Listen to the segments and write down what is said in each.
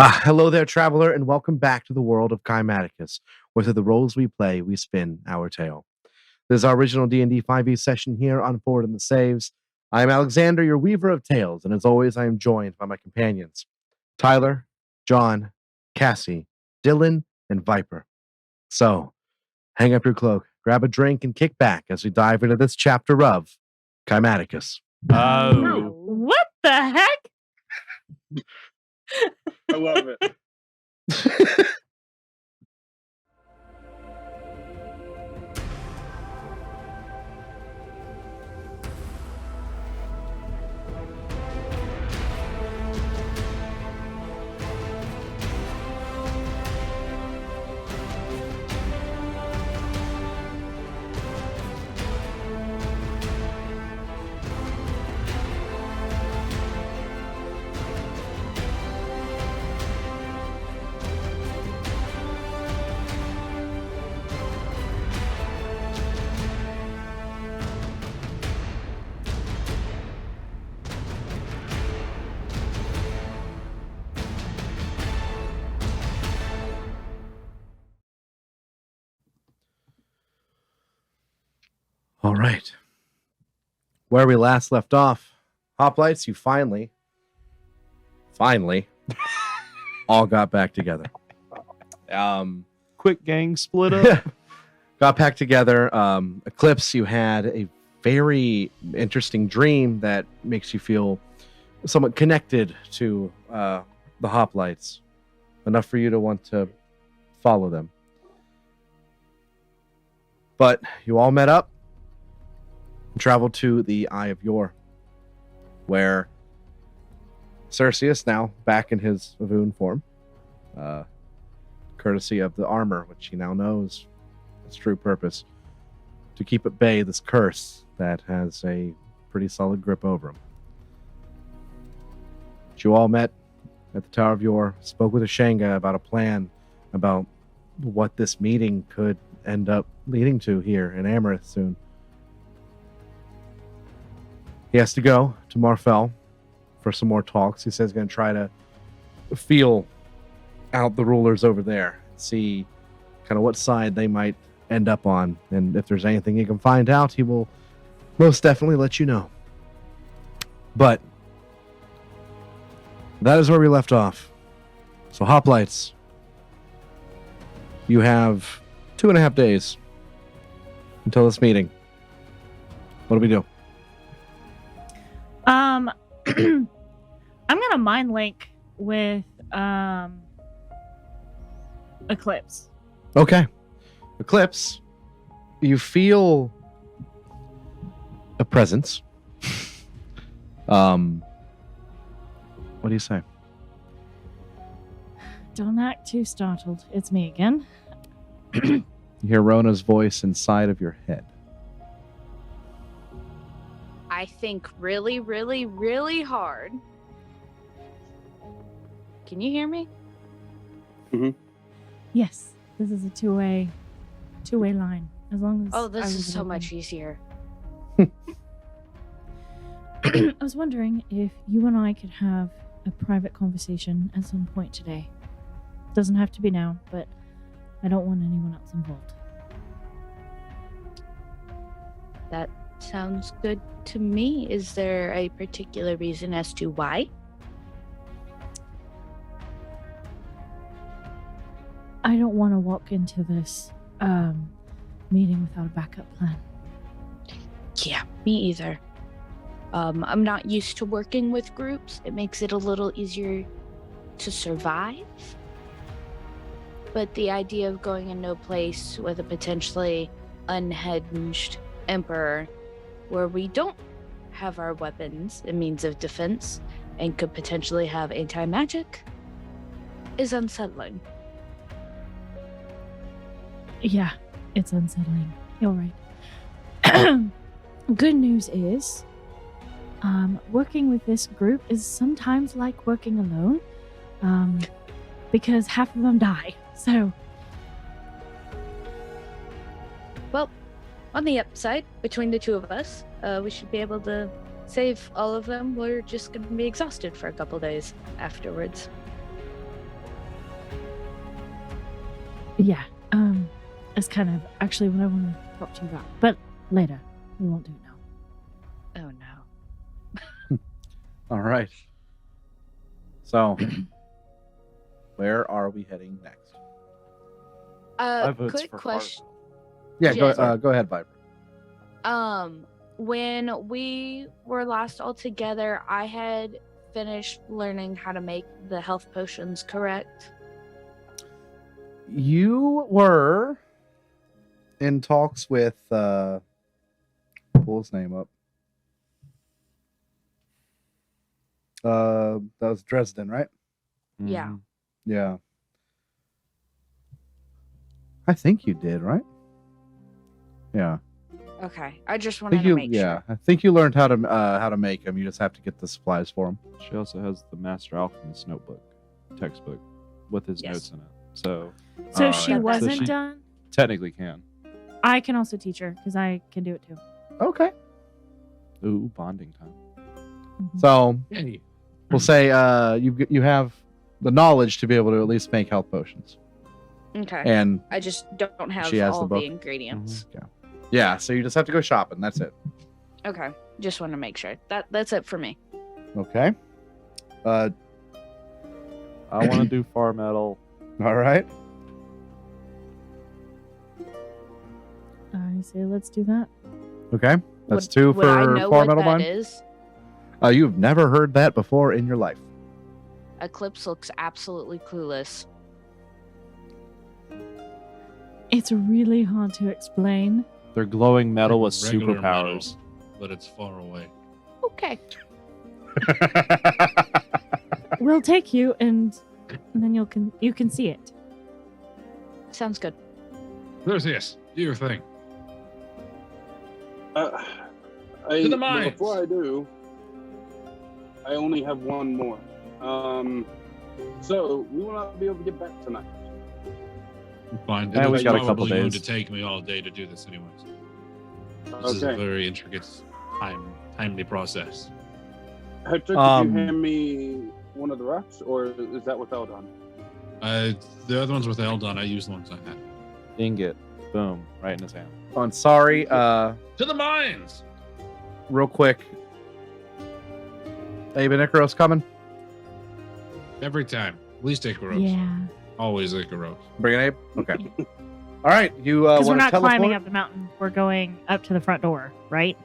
Hello there, traveler, and welcome back to the world of Kymaticus, where through the roles we play, we spin our tale. This is our original D&D 5e session here on Forward in the Saves. I am Alexander, your weaver of tales, and as always, I am joined by my companions, Tyler, John, Cassie, Dylan, and Viper. So, hang up your cloak, grab a drink, and kick back as we dive into this chapter of Kymaticus. Oh. What the heck? I love it. All right. Where we last left off, Hoplites, you finally all got back together. Quick gang split up. Got back together. Eclipse, you had a very interesting dream that makes you feel somewhat connected to the Hoplites, enough for you to want to follow them. But you all met up and traveled to the Eye of Yore, where Cerseus, now back in his Vavoon form, courtesy of the armor, which he now knows its true purpose, to keep at bay this curse that has a pretty solid grip over him. But you all met at the Tower of Yore, spoke with Ashanga about a plan, about what this meeting could end up leading to here in Amaranth soon. He has to go to Marfell for some more talks. He says he's going to try to feel out the rulers over there, see kind of what side they might end up on, and if there's anything he can find out, he will most definitely let you know. But that is where we left off. So, Hoplites, you have 2.5 days until this meeting. What do we do? I'm gonna mind link with Eclipse. Okay. Eclipse, you feel a presence. What do you say? Don't act too startled. It's me again. You hear Rona's voice inside of your head. I think really, really, really hard. Can you hear me? Yes, this is a two-way line. As long as This is so much easier. I was wondering if you and I could have a private conversation at some point today. Doesn't have to be now, but I don't want anyone else involved. That sounds good to me. Is there a particular reason as to why? I don't want to walk into this meeting without a backup plan. Yeah, me either. I'm not used to working with groups. It makes it a little easier to survive. But the idea of going in no place with a potentially unhinged emperor where we don't have our weapons and means of defense and could potentially have anti-magic is unsettling. Yeah, it's unsettling. You're right. Good news is, working with this group is sometimes like working alone, because half of them die. So, well, on the upside, between the two of us, we should be able to save all of them. We're just going to be exhausted for a couple days afterwards. Yeah. It's kind of actually what I want to talk to you about, but later. We won't do it now. Oh no. All right. So, where are we heading next? Quick question. Yeah, Yes. go ahead, Viper. When we were last all together, I had finished learning how to make the health potions, correct? You were in talks with pull his name up. That was Dresden, right? Yeah. Mhm. Yeah. I think you did, right? Yeah. Okay. I just I wanted think to you make yeah. sure. I think you learned how to make them. You just have to get the supplies for them. She also has the Master Alchemist notebook, textbook, with his Yes. notes in it. So So Alright. she So wasn't she- done. technically can. I can also teach her because I can do it too. Okay. Ooh, bonding time. Mhm. So Hey, we'll say you have the knowledge to be able to at least make health potions. Okay. And I just don't have She has the all book. the ingredients. yeah, so you just have to go shopping. That's it. Okay. Just want to make sure. That's it for me. Okay. I want to do Farmetal. All right. I say let's do that. Okay. That's Would- two would I for know Far what Metal that Mine. is? You've never heard that before in your life. Eclipse looks absolutely clueless. It's really hard to explain. They're glowing metal with Regular superpowers. but it's far away. Okay. We'll take you, and then you can see it. Sounds good. There's this. Do your thing. To the mines. Before I do, I only have one more. So we will not be able to get back tonight. Fine. Yeah, It'll we got a couple probably going days. to take me all day to do this, anyways. This is a Okay. very intricate, timely process. Hector, could Um, you hand me one of the rocks, or is that without on? The other ones with Eldon, I used the ones I had. Ingot. Boom. Right in his hand. I'm sorry. To the mines. Real quick. Abe and Icaros coming. Every time. At least Icaros. Yeah, Always Icaros. Bring it, Abe. Okay. All right. You because we're want to not teleport? climbing up the mountain. We're going up to the front door, right?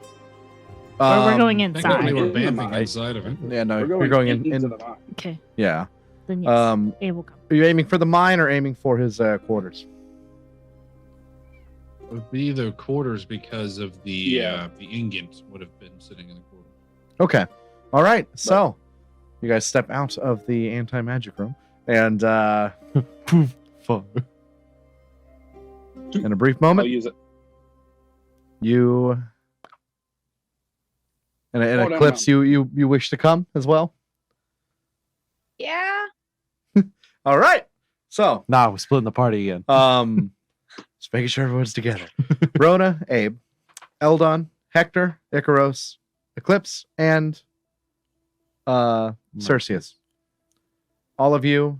Or we're going I think we inside. were In the bamping mine. inside of it. Yeah, no, We're you're going in. into the mine. Okay, Yeah. then yes, it will come. Are you aiming for the mine or aiming for his quarters? It would be the quarters because of the Yeah. the ingot would have been sitting in the quarter. Okay. All right. So, you guys step out of the anti-magic room, and poof, fuck. In a brief I'll moment, use it. you and Oh, no, Eclipse, you wish to come as well. Yeah. All right. So, Nah, we're splitting the party again. just making sure everyone's together. Rona, Abe, Eldon, Hector, Icaros, Eclipse, and Cerseus. All of you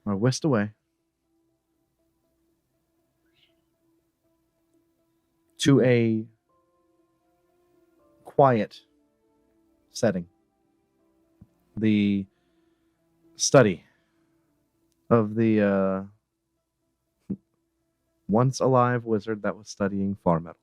are whisked away to a quiet setting. The study of the once alive wizard that was studying Farmetal.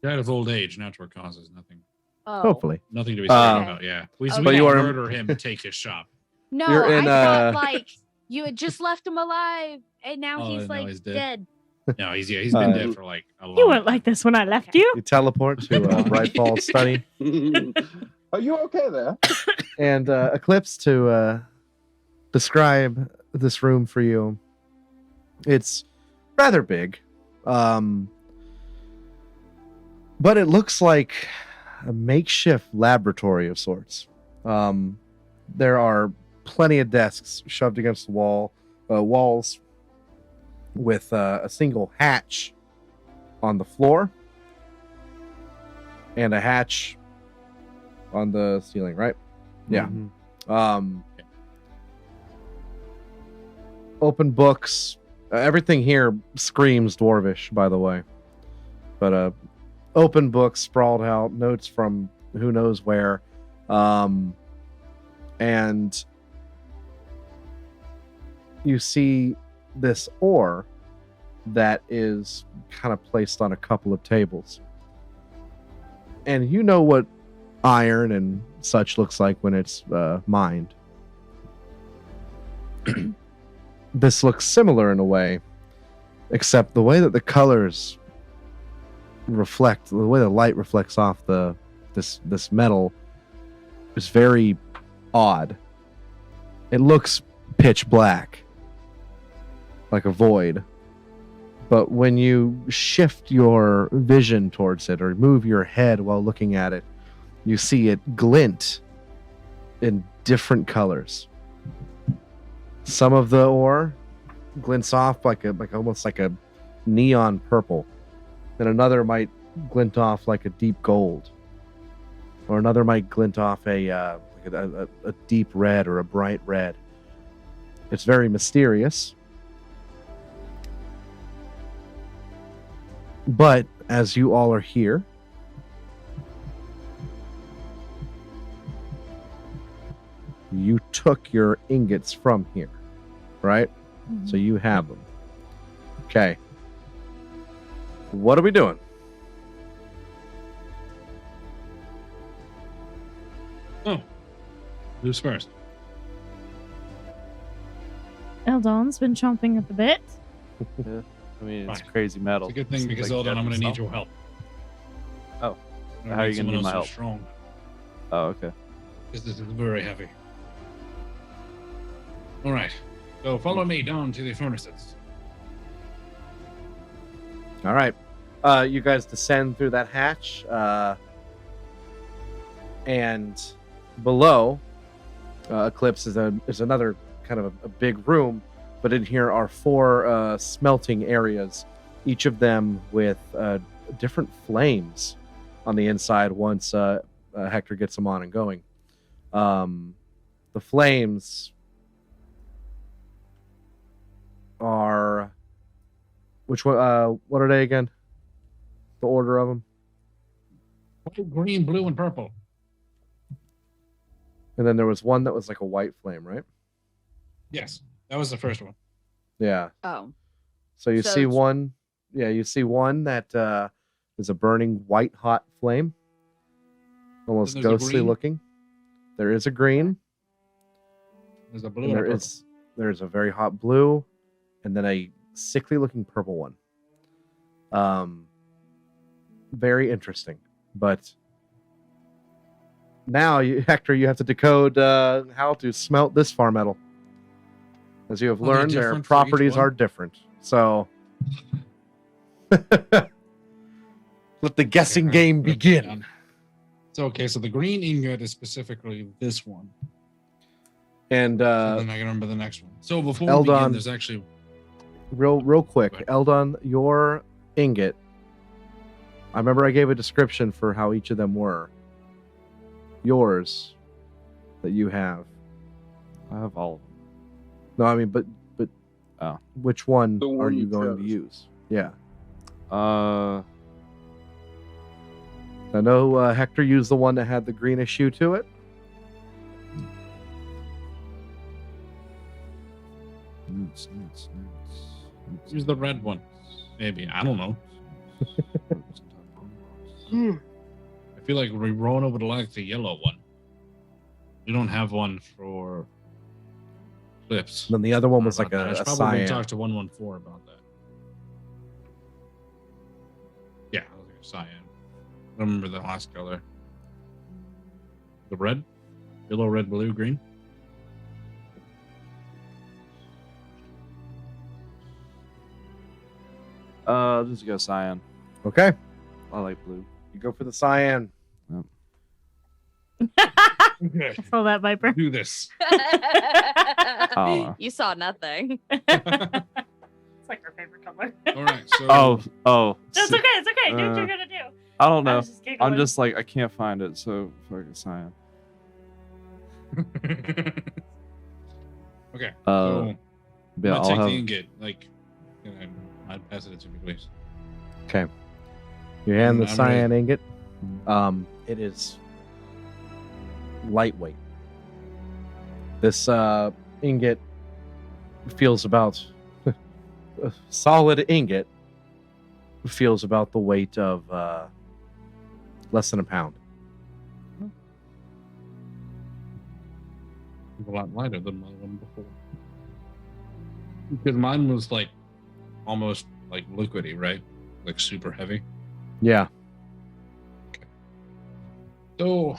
Died of old age, natural causes, nothing Oh. Hopefully. nothing to be sorry Uh, about. Yeah. We, Okay. we But you can are- murder him and take his shop. No, You're in, I thought like you had just left him alive, and now Oh, he's no, like he's dead. dead. No, he's been Uh, dead for like a long You weren't time. like this when I left you. You teleport to Brightfall study. Are you okay there? And Eclipse, to describe this room for you, it's rather big, but it looks like a makeshift laboratory of sorts. There are plenty of desks shoved against the walls with a single hatch on the floor and a hatch on the ceiling, right? Yeah. Mhm. open books. Everything here screams dwarvish, by the way. But open books sprawled out, notes from who knows where. And you see this ore that is kind of placed on a couple of tables. And you know what iron and such looks like when it's mined. This looks similar in a way, except the way that the colors reflect, the way the light reflects off this metal is very odd. It looks pitch black, like a void. But when you shift your vision towards it or move your head while looking at it, you see it glint in different colors. Some of the ore glints off like almost like a neon purple. Then another might glint off like a deep gold. Or another might glint off a deep red or a bright red. It's very mysterious. But as you all are here, you took your ingots from here, right? Mm-hmm. So you have them. Okay. What are we doing? Oh, who's first? Eldon's been chomping at the bit. Yeah. I mean, it's Fine. crazy metal. It's a good thing Seems because like Eldon, I'm going to need yourself. your help. Oh. I'm How are you gonna someone need my else help? who's strong, Oh, okay. because this is very heavy. All right, so follow me down to the furnaces. All right. You guys descend through that hatch. And below, Eclipse is another kind of a big room. But in here are 4 smelting areas, each of them with different flames on the inside once Hector gets them on and going. The flames are... Which one? What are they again? The order of them? White, green, blue, and purple. And then there was one that was like a white flame, right? Yes, that was the first one. Yeah. Oh, So you So see it's- one, you see one that is a burning white hot flame, almost Then there's a ghostly green. looking. There is a green, There's a blue and and a purple. there's a very hot blue, and then a sickly looking purple one. Very interesting, but now Hector, you have to decode how to smelt this Farmetal. As you have Are they learned, their different for each properties one? are different. So let the guessing Okay, game good. begin. So okay, so the green ingot is specifically this one. And So then I can remember the next one. So before we Eldon. begin, there's actually real quick, Go ahead. Eldon, your ingot. I remember I gave a description for how each of them were. Yours, that you have. I have all of them. No, I mean, but Oh. which one The are one you you going to chose. use? Yeah, Uh, I know Hector used the one that had the greenish hue to it. use the red one. Maybe, I don't know. I feel like Rona would like the yellow one. We don't have one for Eclipse. And then the other one Sorry was like about that. I a should probably cyan. talk to 114 about that. Yeah, I was like a cyan. I don't remember the last color. The red? Yellow, red, blue, green? I'll just go cyan. Okay, I like blue. you go for the cyan. Okay. Roll that Viper. Do this. Oh. You saw nothing. It's like her favorite color. All right. So Oh. It's okay. It's okay. Do what you're Uh, gonna do. I don't I know. was just giggling. I'm just like, I can't find it, so fucking cyan. okay. Uh, So Yeah, I'll I'll take have. the ingot. Like, and I'd pass it to me, please. Okay. You hand the I'm cyan ready. ingot. It is lightweight. This ingot feels about a solid ingot feels about the weight of less than a pound. A lot lighter than my one before. Because mine was like almost like liquidy, right? Like super heavy. Yeah. So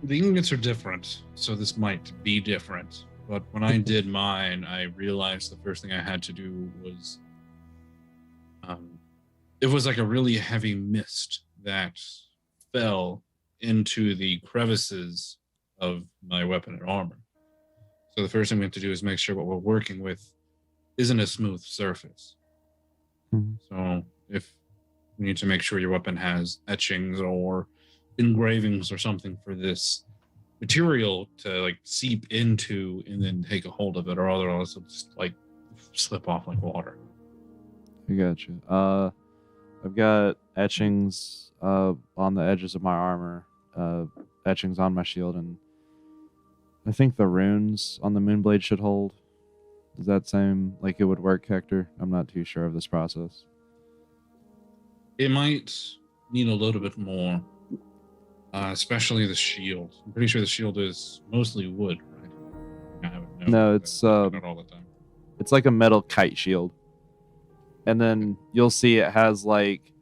the ingots are different, so this might be different. But when I did mine, I realized the first thing I had to do was it was like a really heavy mist that fell into the crevices of my weapon and armor. So the first thing we have to do is make sure what we're working with isn't a smooth surface. Mhm. So if you need to make sure your weapon has etchings or engravings or something for this material to like seep into and then take a hold of it, or otherwise it'll just like slip off like water. I got you. I've got etchings on the edges of my armor, etchings on my shield, and I think the runes on the moonblade should hold. Does that seem like it would work, Hector? I'm not too sure of this process. It might need a little bit more, especially the shield. I'm pretty sure the shield is mostly wood, right? I haven't known. No, it's not all the time. it's like a metal kite shield. And then you'll see it has like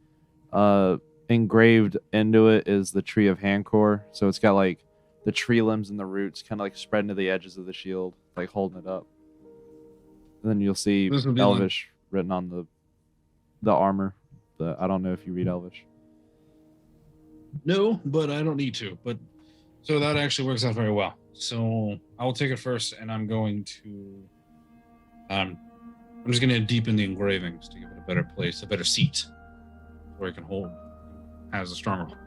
engraved into it is the tree of Hancor. So it's got like the tree limbs and the roots kind of like spreading to the edges of the shield, like holding it up. And then you'll see This would be Elvish written on the armor. But I don't know if you read Elvish. No, but I don't need to. But so that actually works out very well. So I will take it first, and I'm going to I'm just going to deepen the engravings to give it a better place, a better seat, where it can hold, has a stronger hold.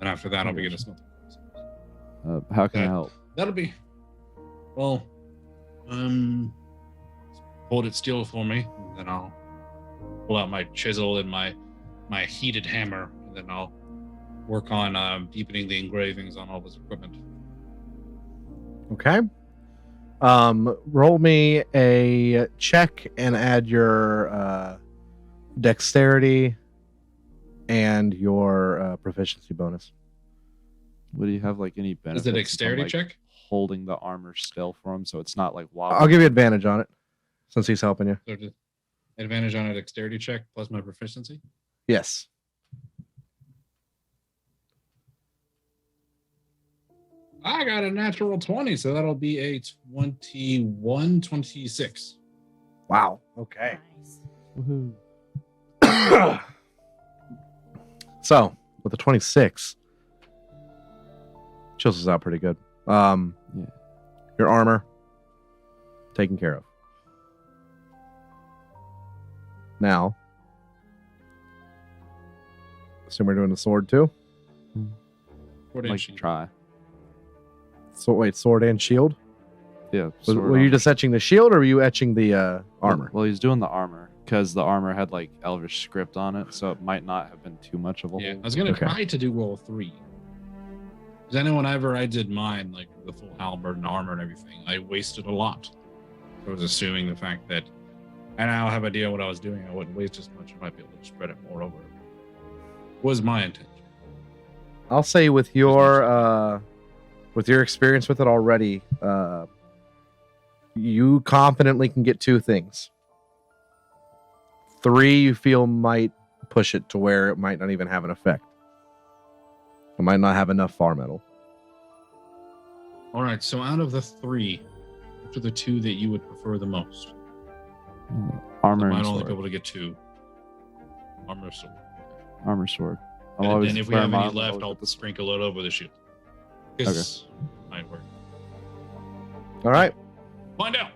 And after that, I'll begin to smelt. How can I help? That'll be well. Hold it still for me, and then I'll pull out my chisel and my heated hammer, and then I'll work on deepening the engravings on all this equipment. Okay. Roll me a check and add your dexterity and your proficiency bonus. Would you have like any benefits? Is it from, dexterity like, check? holding the armor still for him, so it's not like wobbling? I'll give you advantage on it since he's helping you. So advantage on a dexterity check plus my proficiency? Yes. I got a natural 20, so that'll be a 26. Wow. Okay. Nice. Woohoo. So with the 26, chills us out pretty good. Yeah. Your armor taken care of. Now, assume we're doing the sword too. What Like inch? to try. So wait, sword and shield. Yeah. Were you just etching the shield, or were you etching the armor? Well, he's doing the armor because the armor had like Elvish script on it, so it might not have been too much of a Yeah, I hold. was gonna Okay. try to do roll 3. Because I know whenever I did mine, like the full halberd and armor and everything, I wasted a lot. I was assuming the fact that I now have an idea what I was doing, I wouldn't waste as much. I might be able to spread it more over. Was my intention. I'll say with your experience with it already, you confidently can get 2 things. 3 you feel might push it to where it might not even have an effect. It might not have enough Farmetal. All right, so out of the 3, which are the 2 that you would prefer the most? Armor I and might only be sword. able to get 2. Armor or sword. Armor sword. I'll And always then if we wear have my any armor, left, always I'll with the sword. sprinkle it over the shield. This might work. All right. Find out.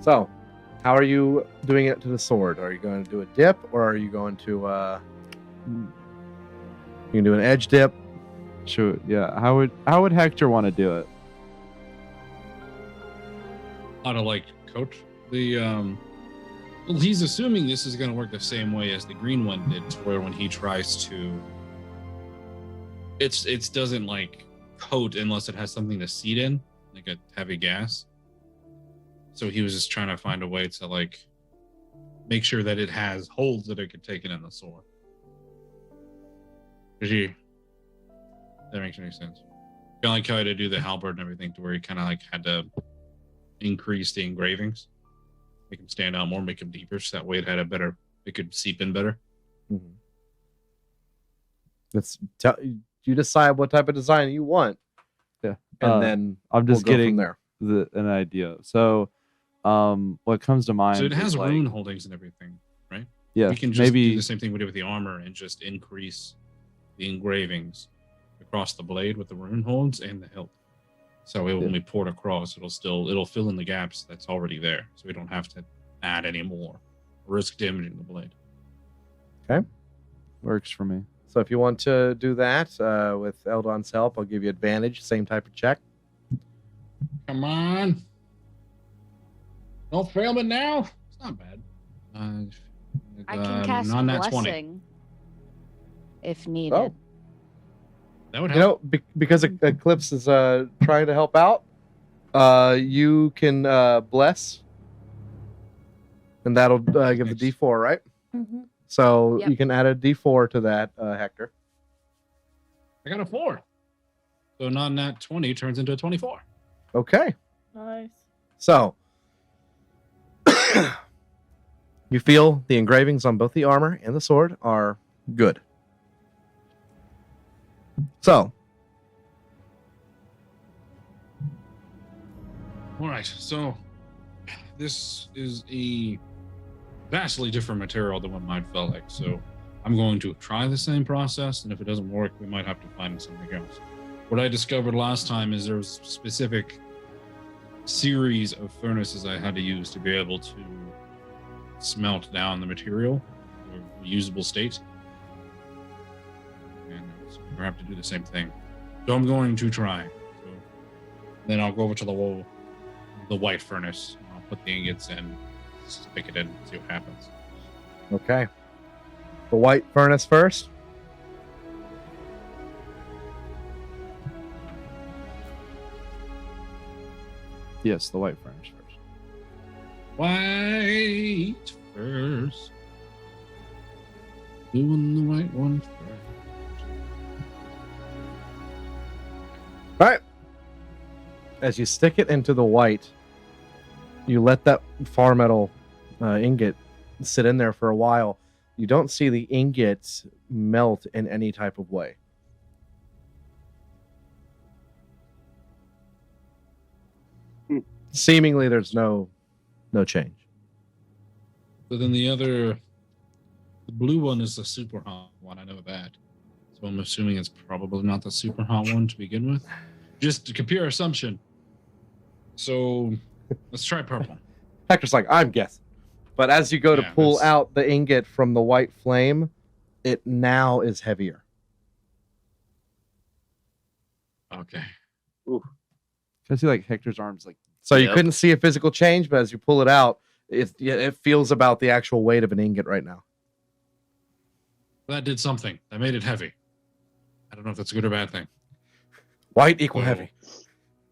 So, how are you doing it to the sword? Are you going to do a dip, or are you going to you can do an edge dip? Sure. Yeah. How would Hector want to do it? how to like coat the well, he's assuming this is going to work the same way as the green one did, where when he tries to it doesn't like coat unless it has something to seat in, like a heavy gas. So he was just trying to find a way to like make sure that it has holes that it could take it in the sword. That makes any sense. Kind of like how to do the halberd and everything, to where he kind of like had to increase the engravings, make them stand out more, make them deeper, so that way it had a better, it could seep in better. Mm-hmm. You decide what type of design you want. Yeah, and then I'm just we'll go getting from there. an idea. So, what comes to mind? So it has is, like, rune holdings and everything, right? Yeah, We can just do the same thing we did with the armor and just increase the engravings across the blade with the rune holds and the hilt. So when we pour it across, it'll fill in the gaps that's already there. So we don't have to add any more. Risk damaging the blade. Okay. Works for me. So if you want to do that with Eldon's help, I'll give you advantage. Same type of check. Come on. Don't fail me now. It's not bad. I can cast non-nat 20. blessing if needed. Oh. That would You help. know, because Eclipse is trying to help out, you can bless, and that'll give the D4, right? Mm-hmm. So Yep. you can add a D4 to that, Hector. I got a 4. So non-nat 20 turns into a 24. Okay. Nice. So you feel the engravings on both the armor and the sword are good. So All right, so this is a vastly different material than what mine felt like. So I'm going to try the same process, and if it doesn't work, we might have to find something else. What I discovered last time is there was a specific series of furnaces I had to use to be able to smelt down the material to a usable state. And so we have to do the same thing. So I'm going to try. So then I'll go over to the white furnace. I'll put the ingots in, stick it in, see what happens. okay, the white furnace first. Yes, the white furnace first. White first. Doing the white one first. All right. As you stick it into the white, you let that Farmetal ingot sit in there for a while. You don't see the ingot melt in any type of way. Seemingly, there's no change. So then the blue one is the super hot one. I know that. So I'm assuming it's probably not the super hot one to begin with. Just a computer assumption. So let's try purple. Hector's like, I'm guessing. But as you go to Yeah, pull that's- out the ingot from the white flame, it now is heavier. Okay. I see like Hector's arms like So you Yep. couldn't see a physical change, but as you pull it out, it feels about the actual weight of an ingot right now. That did something. That made it heavy. I don't know if that's a good or bad thing. White equal Well, heavy.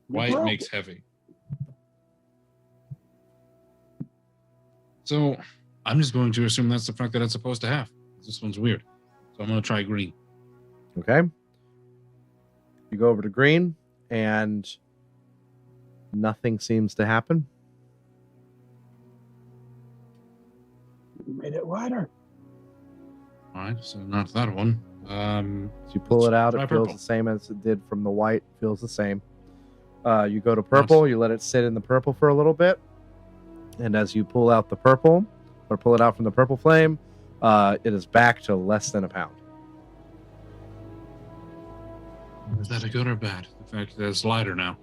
White makes heavy. So I'm just going to assume that's the fact that it's supposed to have. This one's weird. So I'm going to try green. Okay. You go over to green, and nothing seems to happen. Made it wider. All right, so not that one. As you pull it out, Try it feels purple. the same as it did from the white. Feels the same. You go to purple. You let it sit in the purple for a little bit, and as you pull out the purple, or pull it out from the purple flame, it is back to less than a pound. Is that a good or bad? The fact that it's lighter now.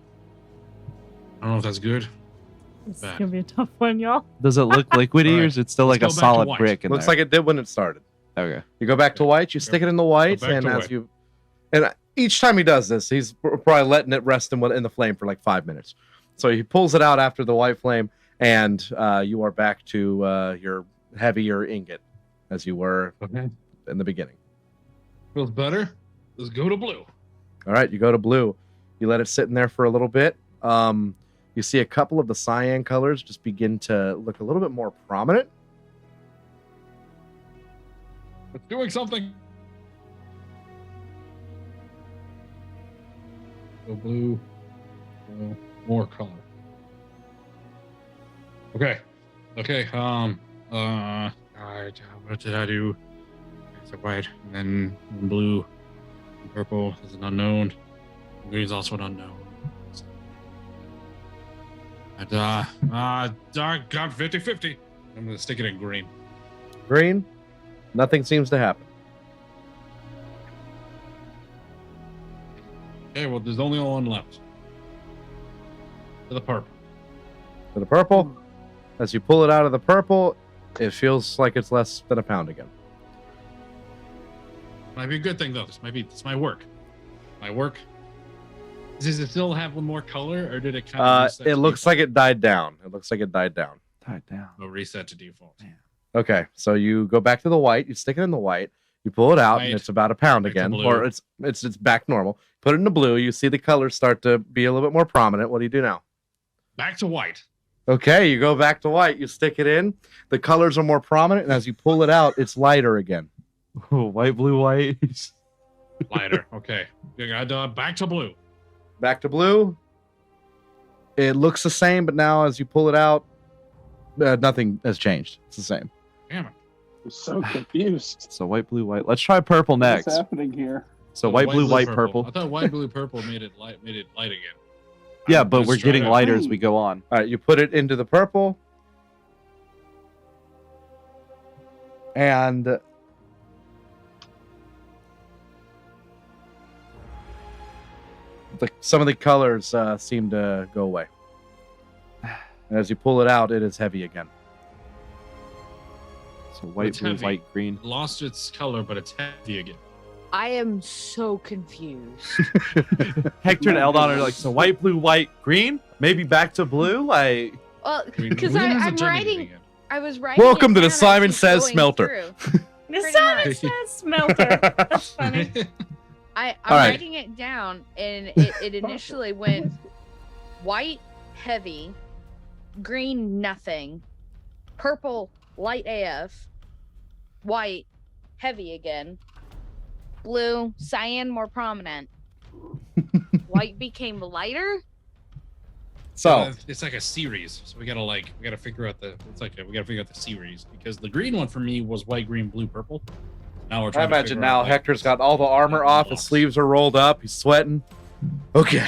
I don't know if that's good. This is Bad. gonna be a tough one, y'all. Does it look liquidy All or right, is it still let's like a go back to solid white. brick in Looks there? like it did when it started. Okay. You go back to white. You stick it in the white, back and to as white. you, and each time he does this, he's probably letting it rest in the flame for like 5 minutes. So he pulls it out after the white flame, and you are back to your heavier ingot as you were Okay. in the beginning. Feels better. Let's go to blue. All right, you go to blue. You let it sit in there for a little bit. You see a couple of the cyan colors just begin to look a little bit more prominent. It's doing something. Go blue. Go more color. Okay. Okay. Alright. What did I do? It's a white, and then blue, and purple is an unknown. Green is also an unknown. And dark got 50-50. I'm gonna stick it in green. Green, nothing seems to happen. Okay, well, there's only one left. For the purple. For the purple, as you pull it out of the purple, it feels like it's less than a pound again. Might be a good thing though. This my work. My work. Does it still have one more color, or did it kind of reset It to looks default? like it died down. It looks like it died down. Tied down. Oh, reset to default. Okay, so you go back to the white. You stick it in the white. You pull it out, and White. it's about a pound Back to again, blue. or it's back normal. Put it in the blue. You see the colors start to be a little bit more prominent. What do you do now? Back to white. Okay, you go back to white. You stick it in. The colors are more prominent, and as you pull it out, it's lighter again. Oh, white, blue, white. Lighter. Okay. Back to blue. Back to blue. It looks the same, but now as you pull it out, nothing has changed. It's the same. Damn it. I'm so confused. So white, blue, white. Let's try purple next. What's happening here? So white, blue, white, purple. I thought white, blue, purple made it light again. Yeah, I'm but just we're getting trying to- lighter as we go on. All right, you put it into the purple, and some of the colors seem to go away. And as you pull it out, it is heavy again. So white, It's blue, heavy. white, green. It lost its color, but it's heavy again. I am so confused. Hector and Eldon are like, so white, blue, white, green? Maybe back to blue? Like, Well, Green- because green hasn't I'm turned writing. anything in. I was writing. Welcome it to the down as Simon he's Says going Smelter. through. The Pretty Simon much. Says Smelter. That's funny. I'm All right. writing it down, and it initially went white, heavy, green, nothing, purple, light AF, white, heavy again, blue, cyan, more prominent. White became lighter. So, it's like a series, so we gotta figure out the series, because the green one for me was white, green, blue, purple. Now we're I trying to imagine figure now out, like, Hector's got all the armor off. His blocks. sleeves are rolled up. He's sweating. Okay.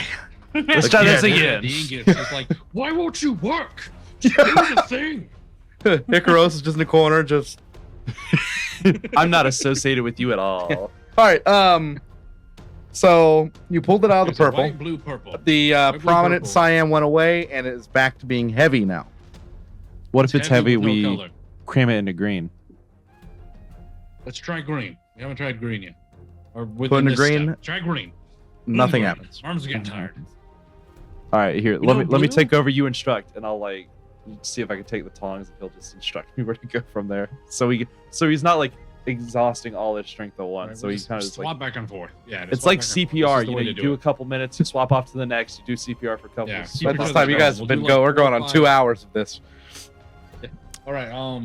let's try this again. The ingot's just like, why won't you work? Just do the thing. Icaros is just in the corner, just. I'm not associated with you at all. All right. So you pulled it out of the So purple. white, blue, purple. The White, blue, prominent purple. cyan went away, and it is back to being heavy now. What if it's heavy? with no We color. cram it into green. Let's try green. We haven't tried green yet. Or Put within in the this green. step. Try green. Nothing Green. happens. Arms are getting tired. All right, here. You Let know me let me blue? take over. You instruct, and I'll like see if I can take the tongs, and he'll just instruct me where to go from there. So he's not like exhausting all his strength at once. Right, so we'll he's just kind of just swap like back and forth. Yeah, it's like CPR. You know, you do a couple minutes, you swap off to the next, you do CPR for a couple. Yeah, of CPR By this is time, you guys We'll have been do, like, we're going on 4 or 2 5. hours of this. All right.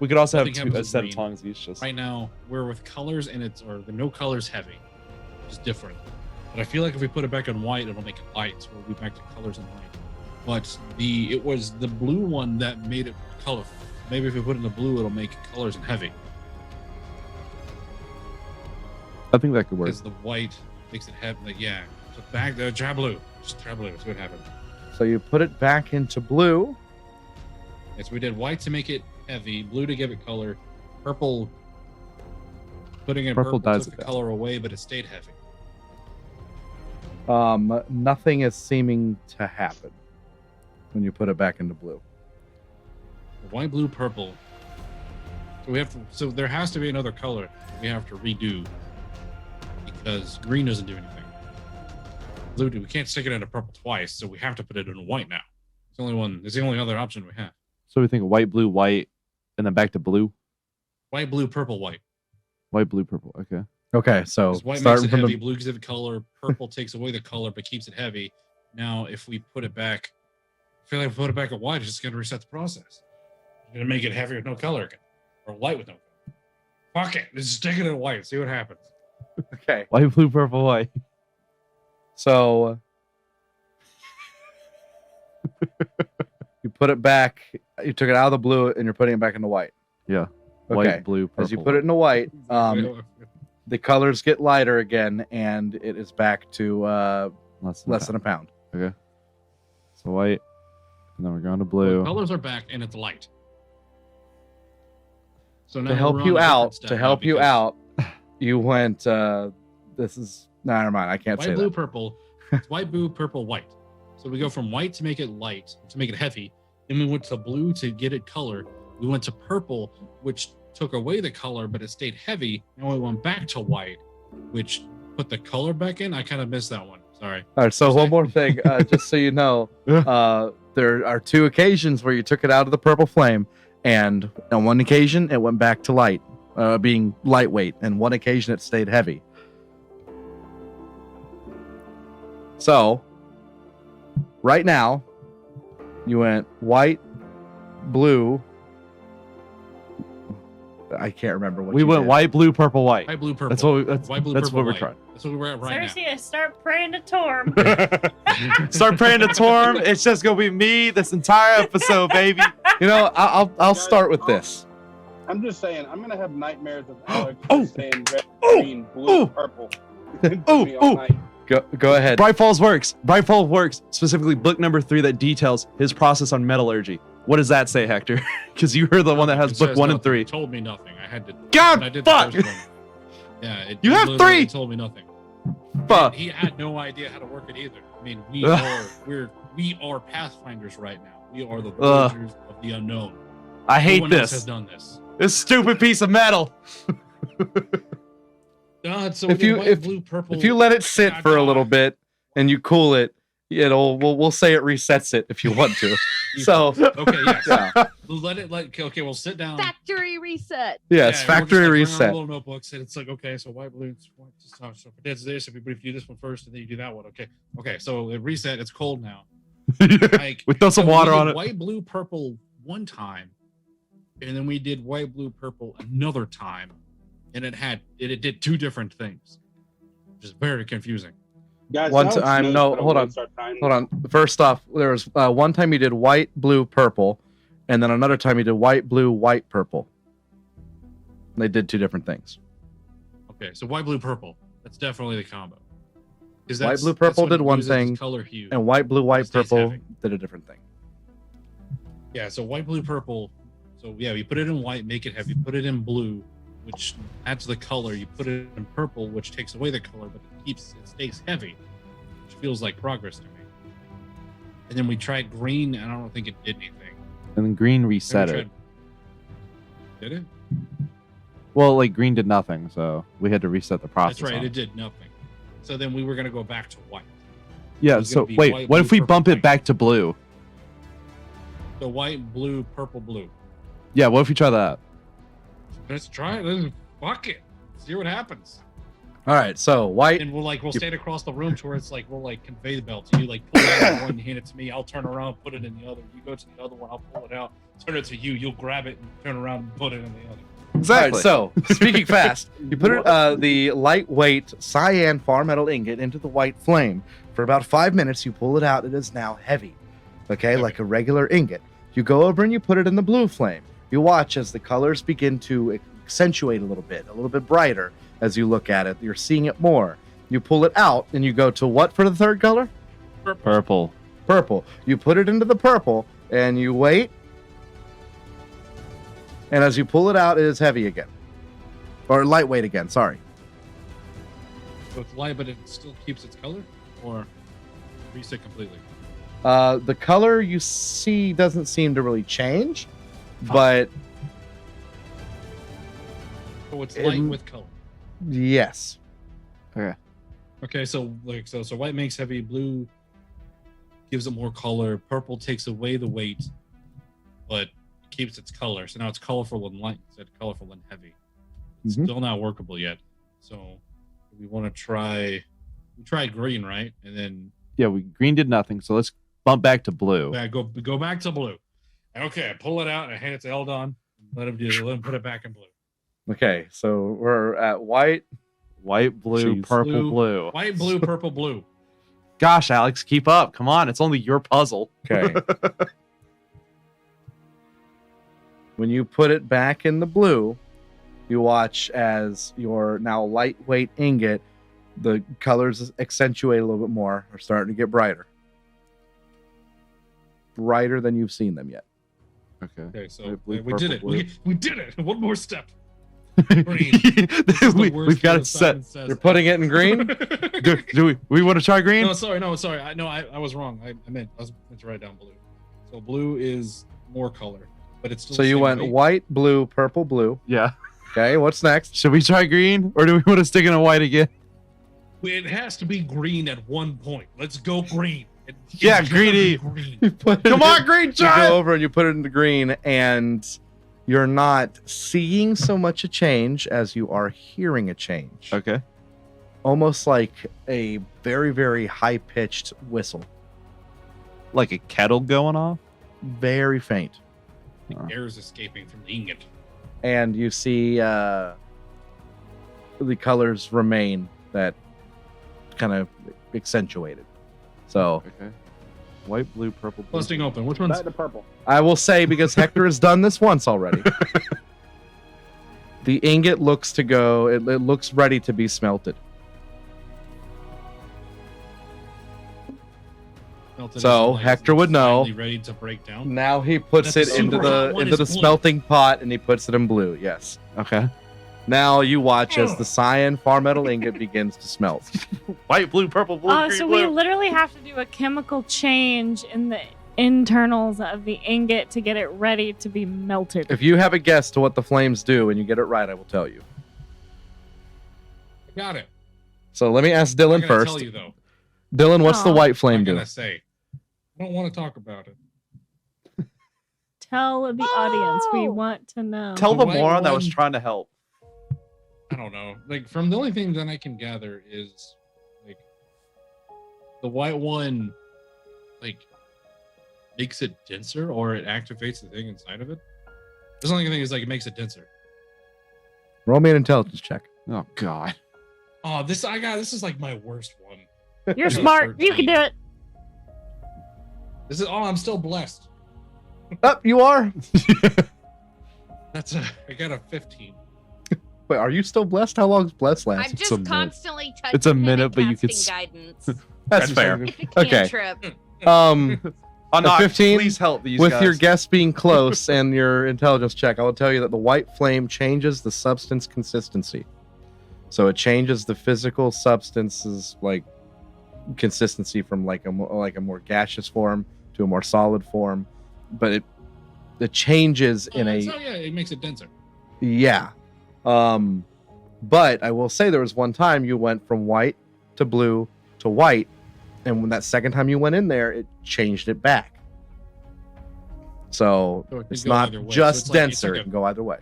We could also have Nothing a happens with set of green. tongs each. Just Right now we're with colors, and the no colors heavy, which is different. But I feel like if we put it back on white, it'll make it light. So we'll be back to colors and light. But it was the blue one that made it colorful. Maybe if we put it in the blue, it'll make colors and heavy. I think that could work. Because the white makes it heavy. Like, yeah. So back try blue. Just try blue. See what happens. So you put it back into blue. Yes, we did white to make it heavy, blue to give it color, purple. Putting in Purple purple dyes took it the down. color away, but it stayed heavy. Nothing is seeming to happen when you put it back into blue. White, blue, purple. So we have to. So there has to be another color that we have to redo, because green doesn't do anything. blue. We can't stick it into purple twice, so we have to put it in white now. It's the only one. It's the only other option we have. So we think white, blue, white, and then back to blue. White, blue, purple, white. White, blue, purple. Okay. Okay, so 'Cause white makes starting it from heavy, the blue gives it color, purple takes away the color but keeps it heavy. Now, if we put it back, I feel like if we put it back at white, it's just going to reset the process. It's going to make it heavier with no color again, or white with no color. Fuck it, let's stick it in white, see what happens. okay. White, blue, purple, white. So you put it back. You took it out of the blue and you're putting it back into white. Yeah. Okay. White, blue, purple. As you put it into white, the colors get lighter again, and it is back to less than a pound. Okay. So white, and then we're going to The blue. colors are back and it's light. So now To help we're on you a different out, step to now help you because out, you went. This is never mind. I can't white, say blue, that. purple. It's white, blue, purple, white. So we go from white to make it light, to make it heavy. Then we went to blue to get it color. We went to purple, which took away the color, but it stayed heavy. And we went back to white, which put the color back in. I kind of missed that one. Sorry. All right. So one more thing, just so you know, there are 2 occasions where you took it out of the purple flame, and on one occasion it went back to light, being lightweight, and one occasion it stayed heavy. So, right now, you went white, blue. I can't remember what We you went did. white, blue, purple, white. White, blue, purple. That's what we. That's, White, blue, that's purple, what we're white. trying. That's what we're at right Cersei, I start praying to Torm. Start praying to Torm. It's just gonna be me this entire episode, baby. You know, I'll start with this. I'm just saying, I'm gonna have nightmares of Alex Oh. saying red, Oh. green, blue, Oh. purple. Oh. Me all Oh. night. Go ahead. Bright Falls works. Bright Falls works. Specifically, book number 3 that details his process on metallurgy. What does that say, Hector? Because you heard the one that has It book says 1 and nothing. 3. It told me nothing. I had to. God, when I did fuck! The first one, yeah, You have literally 3! Told me nothing. Fuck. He had no idea how to work it either. I mean, we are Pathfinders right now. We are the villagers of the unknown. I No hate one else has this. done this. This stupid piece of metal. God, so If we did you- white, blue, purple. If you let it sit for a little bit and you cool it, we'll say it resets it if you want to. So okay, yes. yeah, We'll let it. Okay, we'll sit down. Factory reset. yes, Yeah, we'll just, factory bring our reset. little notebooks, and it's like, okay, so white, blue, white, so if it's this, if you do this one first, and then you do that one, okay, so it reset. It's cold now. Like, We throw some so we water did on it. White, blue, purple one time, and then we did white, blue, purple another time, and it did 2 different things, which is very confusing. Guys, One Alex time- knows no, that I hold wanna on. start timing. Hold on. First off, there was one time you did white, blue, purple, and then another time you did white, blue, white, purple. They did 2 different things. Okay, so white, blue, purple. That's definitely the combo. 'Cause White, that's- blue, that's purple what did it one uses as thing, color hue. And white, blue, white, Stays purple heavy. did a different thing. Yeah, so white, blue, purple. So yeah, you put it in white, make it heavy. Put it in blue, which adds the color. You put it in purple, which takes away the color, but it stays heavy, which feels like progress to me. And then we tried green, and I don't think it did anything. And then green Then we reset it. tried- Did it? Well, like green did nothing, so we had to reset the process. That's right. on It did nothing. So then we were gonna go back to white. Yeah. was So gonna be wait, white, what blue, if we purple, bump it white. back to blue? So white, blue, purple, blue. Yeah. What if we try that? Let's try it. Let's fuck it. See what happens. All right, so white. And we'll stand across the room to where it's like we'll convey the belt to you, like pull it out one, hand it to me, I'll turn around, put it in the other. You go to the other one, I'll pull it out, turn it to you, you'll grab it and turn around and put it in the other. All right, so speaking fast, you put the lightweight cyan Farmetal ingot into the white flame. For about 5 minutes, you pull it out. It is now heavy, okay, Heavy. like a regular ingot. You go over and you put it in the blue flame. You watch as the colors begin to accentuate a little bit brighter as you look at it. You're seeing it more. You pull it out and you go to what for the third color? Purple. Purple. You put it into the purple and you wait. And as you pull it out, it is heavy again. Or lightweight again, sorry. So it's light, but it still keeps its color, or reset completely. The color you see doesn't seem to really change, but So it's light Um, with color. yes. Okay. Okay, so white makes heavy, blue gives it more color, purple takes away the weight, but keeps its color. So now it's colorful and light instead of colorful and heavy. It's still not workable yet. So we want to try. We tried green, right? And then green did nothing. So let's bump back to blue. Go back to blue. Okay, I pull it out and I hand it to Eldon. Let him put it back in blue. Okay, so we're at white. White, blue, Jeez. purple, blue. White, blue, purple, blue. Gosh, Alex, keep up. Come on, it's only your puzzle. Okay. When you put it back in the blue, you watch as your now lightweight ingot, the colors accentuate a little bit more, are starting to get brighter. Brighter than you've seen them yet. Okay, so White, blue, we did it. purple, We did it. One more step. We've got it set. You're putting it in green? Do we want to try green? No, sorry. I was wrong. I meant to write down blue. So blue is more color, but it's still. So you went white, blue, purple, blue. Yeah. Okay, what's next? Should we try green, or do we want to stick in a white again? It has to be green at one point. Let's go green. Yeah, It's gotta be greedy. green. Come on, green You giant! go over and you put it into green, and you're not seeing so much a change as you are hearing a change. Okay. Almost like a very, very high-pitched whistle. Like a kettle going off? Very faint. Air is escaping from the ingot. And you see the colors remain that kind of accentuated. So Okay. White, blue, purple, blue. Busting open. Which one's Back to purple. I will say, because Hector has done this once already, the ingot looks to go, it looks ready to be smelted. melted? So, Is it Hector would know. finally ready to break down. Now he puts That's it a into super hot one into is the blue. smelting pot, and he puts it in blue. Yes. Okay. Now you watch as the cyan Farmetal ingot begins to smelt. White, blue, purple, blue, Oh, green, so blue. we literally have to do a chemical change in the internals of the ingot to get it ready to be melted. If you have a guess to what the flames do and you get it right, I will tell you. I got it. So let me ask I'm Dylan gonna first. tell you though. Dylan, what's the Aw. white I'm flame do? gonna say. I don't want to talk about it. Tell the audience. We Oh. want to know. Tell the white moron that was one- trying to help. I don't know. Like from the only thing that I can gather is like the white one like makes it denser or it activates the thing inside of it. There's only thing is like it makes it denser. Roll me an intelligence check. Oh God. Oh, this is like my worst one. You're I got a smart. You can 13. do it. This is I'm still blessed. Oh, you are? I got a 15. Wait, are you still blessed? How long does blessed last? I'm It's a just minute. constantly touching It's a him and minute, but you could casting s- guidance. That's fair. It's a Okay. cantrip. Oh, no, 15 please help these With guys. your guess being close and your intelligence check, I will tell you that the white flame changes the substance consistency. So it changes the physical substance's like consistency from like a more gaseous form to a more solid form, but it changes in a it makes it denser. yeah. But I will say there was one time you went from white to blue to white, and when that second time you went in there, it changed it back. So So it can it's go not either way. So just it's like- it's denser; like it can go either way.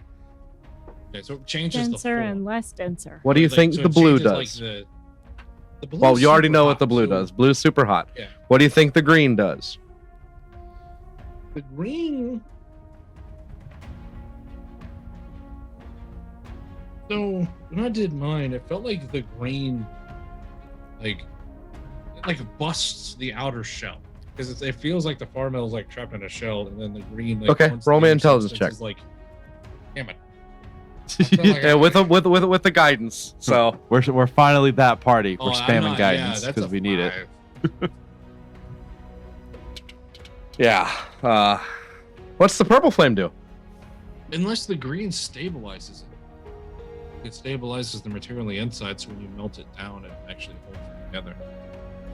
Okay, so it changes Denser the and form. less denser. What do you Like, think so the it blue changes, like, does? the blue Well, is you already super know hot, what the blue so does. Blue's super hot. Yeah. What do you think the green does? The green. So when I did mine, it felt like the green, like busts the outer shell because it feels like the Farmetal is like trapped in a shell, and then the green. Like, Okay, once roll the me other intelligence substance check. is like, damn it. Yeah, with the guidance. So We're finally that party. We're Oh, I'm spamming not- guidance yeah, that's because a we need it. 5. yeah. What's the purple flame do? Unless the green stabilizes it. It stabilizes the material on the inside, so when you melt it down, it actually holds it together.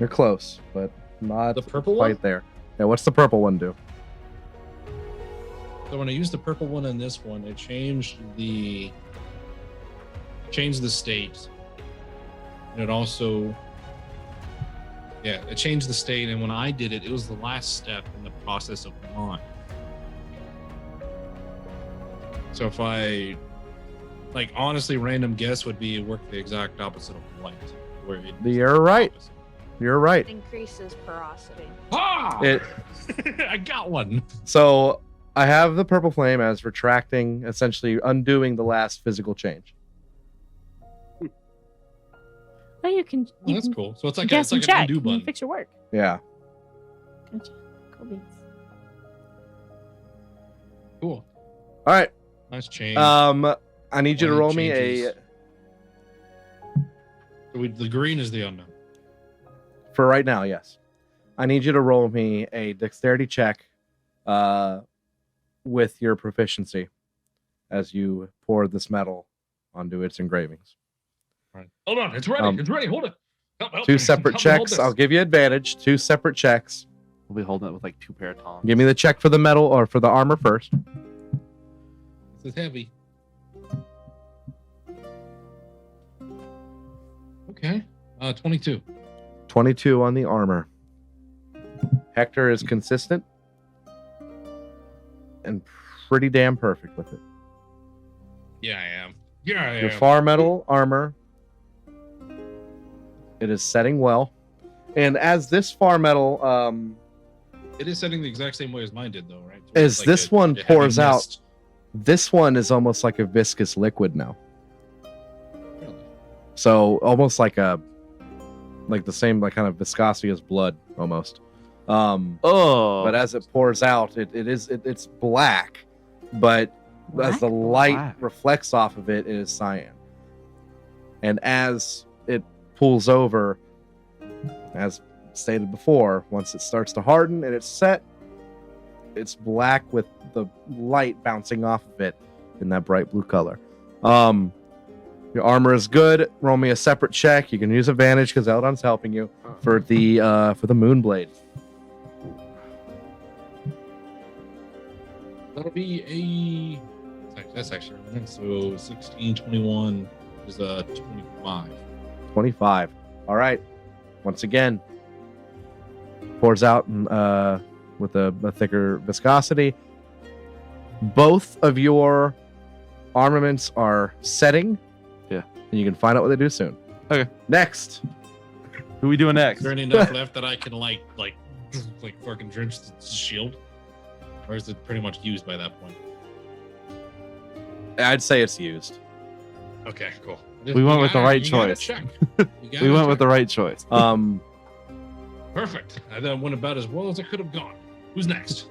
You're close, but not The purple quite one? there. Yeah, what's the purple one do? So when I used the purple one and this one, it changed the state. And it also Yeah, it changed the state, and when I did it, it was the last step in the process of mine. So if I, like, honestly, random guess would be it worked the exact opposite of light. Where it You're right. You're right. It increases porosity. Ah! It I got one. so I have the purple flame as retracting, essentially undoing the last physical change. Oh, you can. Oh, that's cool. So it's like Guess and an check. undo You button. fix your work. Yeah. Gotcha. Cool beans. Cool. All right. Nice change. I need you to One roll me changes. a. So the green is the unknown. For right now, yes. I need you to roll me a dexterity check with your proficiency as you pour this metal onto its engravings. All right. Hold on. It's ready. It's ready. Hold it. Help Two me. separate Help me hold checks. this. I'll give you advantage. 2 separate checks. We'll be holding it with like 2 pair of tongs. Give me the check for the metal or for the armor first. This is heavy. Okay. 22. 22 on the armor. Hector is consistent and pretty damn perfect with it. Yeah, I am. Yeah, I Your am. Farmetal armor, it is setting well. And as this Farmetal, It is setting the exact same way as mine did, though, right? So as it's like this a one heavy pours out, mist. this one is almost like a viscous liquid now. Really? So almost like the same like kind of viscosity as blood almost. Oh, But as it pours out, it's black, but as the light Black. reflects off of it, it is cyan. And as it pulls over, as stated before, once it starts to harden and it's set, it's black with the light bouncing off of it in that bright blue color. Your armor is good. Roll me a separate check. You can use advantage because Eldon's helping you for the Moonblade. That'll be that's actually right. So 16, 21 is 25. 25. All right. Once again, pours out with a thicker viscosity. Both of your armaments are setting. Yeah. And you can find out what they do soon. Okay. Next. Who we doing next? Is there any enough left that I can like fucking drench the shield? Or is it pretty much used by that point? I'd say it's used. Okay, cool. We went with the right You gotta choice. check. We went with the right choice. Perfect. I then went about as well as I could have gone. Who's next?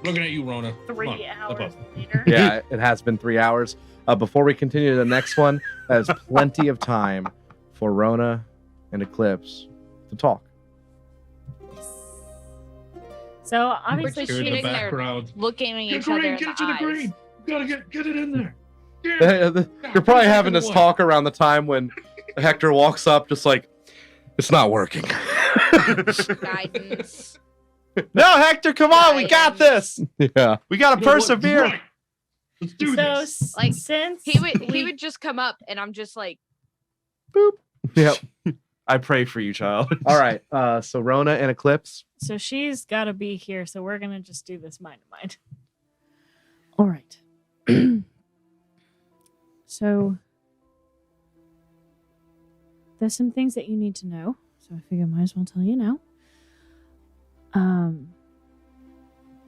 Looking at you, Rona. Come 3 on, step hours up. later. Yeah, it has been 3 hours. Before we continue to the next one, there's plenty of time for Rona and Eclipse to talk. So obviously Here in the shooting there. background. Looking at Get each other green, in get it the to the eyes. green. Gotta get it in there. Yeah. You're probably having this talk around the time when Hector walks up just like, it's not working. Guidance. No, Hector, come on, we got this. Yeah. We gotta You know what? persevere. Right. Let's do So this. Like, since He would just come up, and I'm just like, Yep. I pray for you, child. All right. So Rona and Eclipse. So she's got to be here. So we're gonna just do this mind to mind. All right. So there's some things that you need to know. So I figure I might as well tell you now.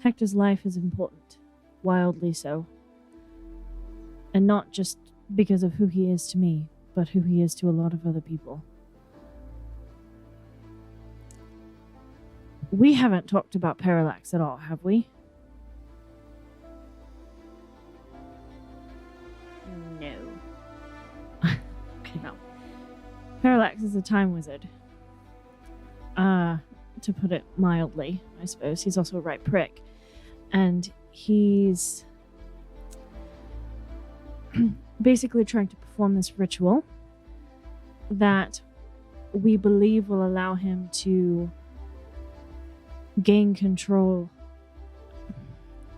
Hector's life is important, wildly so, and not just because of who he is to me, but who he is to a lot of other people. We haven't talked about Parallax at all, have we? no. Okay, no. Parallax is a time wizard. To put it mildly, I suppose. He's also a right prick. And he's basically trying to perform this ritual that we believe will allow him to gain control.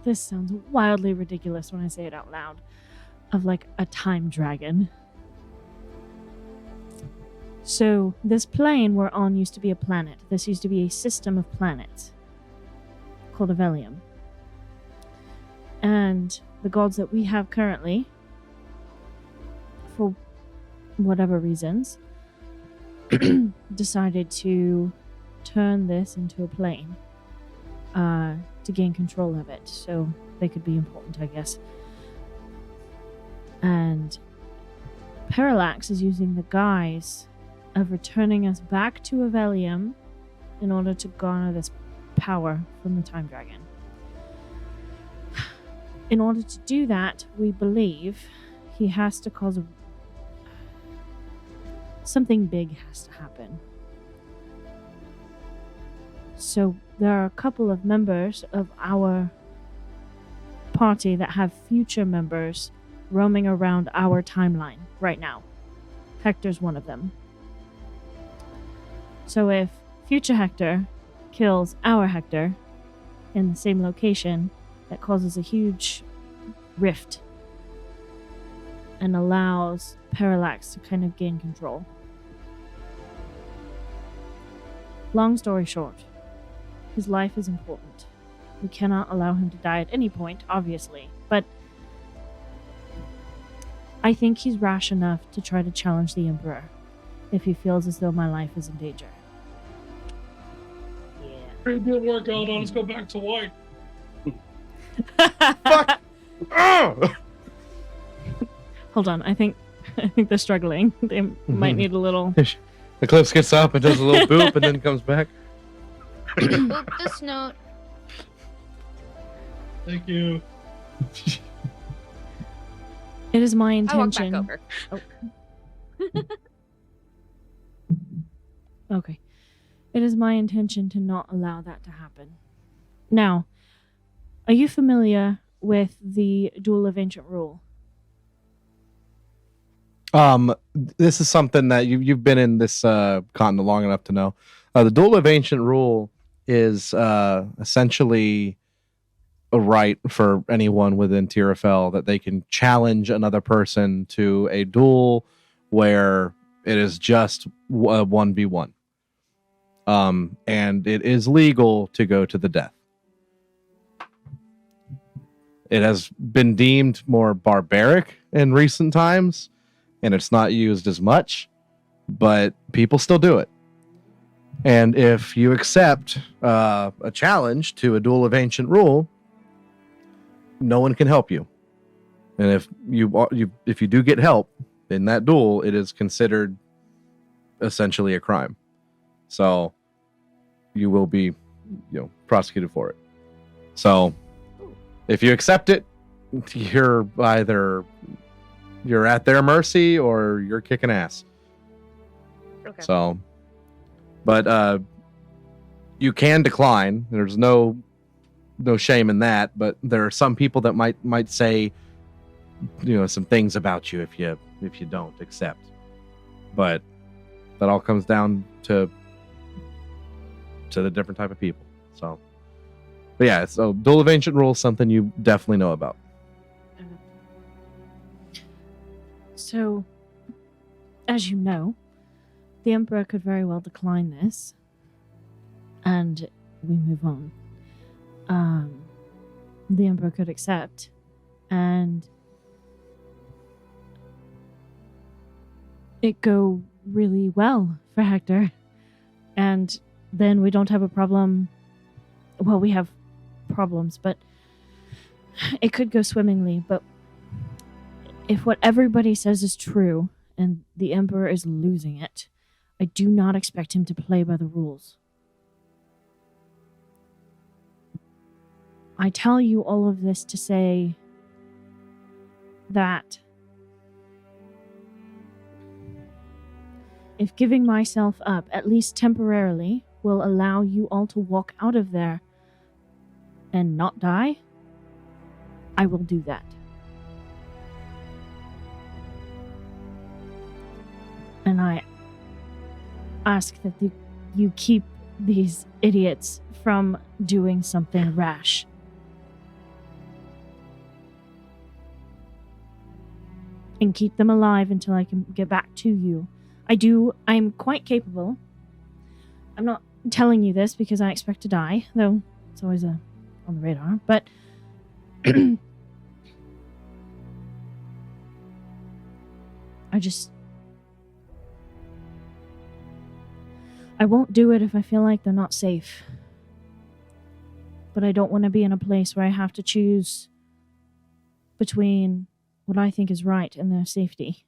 This sounds wildly ridiculous when I say it out loud. Of like a time dragon. So this plane we're on used to be a planet. This used to be a system of planets called Avelium. And the gods that we have currently, for whatever reasons, decided to turn this into a plane to gain control of it, so they could be important, I guess. And Parallax is using the guise of returning us back to Avelium in order to garner this power from the Time Dragon. In order to do that, we believe he has to cause something big has to happen. So there are a couple of members of our party that have future members roaming around our timeline right now. Hector's one of them. So if future Hector kills our Hector in the same location, that causes a huge rift and allows Parallax to kind of gain control. Long story short, his life is important. We cannot allow him to die at any point, obviously, but I think he's rash enough to try to challenge the Emperor if he feels as though my life is in danger. Great deal work, Eldon. Let's go back to white. Fuck! Oh! Hold on, I think they're struggling. They might need a little. Eclipse gets up and does a little boop and then comes back. Boop this note. Thank you. It is my I walk back intention. over. Okay. It is my intention to not allow that to happen. Now, are you familiar with the Duel of Ancient Rule? This is something that you've been in this continent long enough to know. The Duel of Ancient Rule is essentially a right for anyone within Tier F.L. that they can challenge another person to a duel where it is just a 1v1. And it is legal to go to the death. It has been deemed more barbaric in recent times, and it's not used as much, but people still do it. And if you accept a challenge to a Duel of Ancient Rule, no one can help you. And if you do get help in that duel, it is considered essentially a crime. So you will be, prosecuted for it. So if you accept it, you're at their mercy or you're kicking ass. Okay. So, but you can decline. There's no shame in that. But there are some people that might say, some things about you if you don't accept. But that all comes down to the different type of people. So, but yeah, so Duel of Ancient Rule is something you definitely know about. So, as you know, the Emperor could very well decline this, and we move on. The Emperor could accept, and it go really well for Hector, and then we don't have a problem. Well, we have problems, but it could go swimmingly. But if what everybody says is true and the Emperor is losing it, I do not expect him to play by the rules. I tell you all of this to say that if giving myself up, at least temporarily, will allow you all to walk out of there and not die, I will do that. And I ask that you keep these idiots from doing something rash. And keep them alive until I can get back to you. I'm quite capable. I'm not telling you this because I expect to die, though it's always on the radar, but I won't do it if I feel like they're not safe. But I don't want to be in a place where I have to choose between what I think is right and their safety.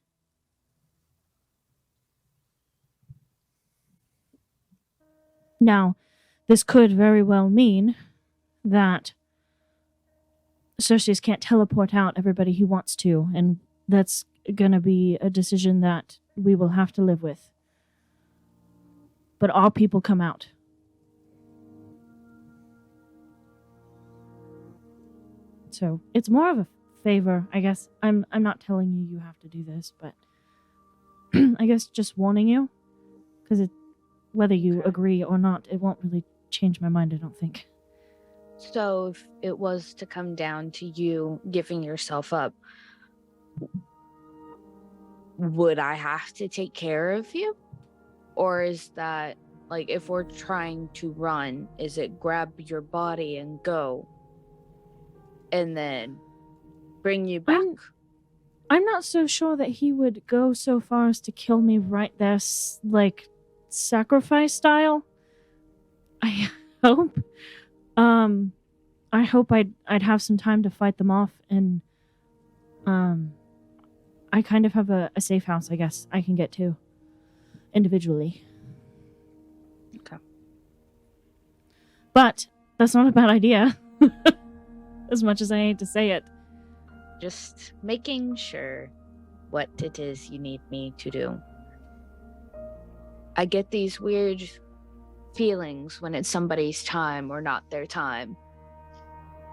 Now, this could very well mean that Cerseus can't teleport out everybody he wants to, and that's going to be a decision that we will have to live with. But all people come out. So it's more of a favor, I guess. I'm not telling you have to do this, but I guess just warning you, because whether you agree or not, it won't really change my mind, I don't think. So if it was to come down to you giving yourself up, would I have to take care of you? Or is that, like, if we're trying to run, is it grab your body and go and then bring you back? I'm not so sure that he would go so far as to kill me right there, like, sacrifice style. I hope. I hope I'd have some time to fight them off, and I kind of have a safe house, I guess, I can get to individually. Okay. But that's not a bad idea. As much as I hate to say it. Just making sure what it is you need me to do. I get these weird feelings when it's somebody's time or not their time.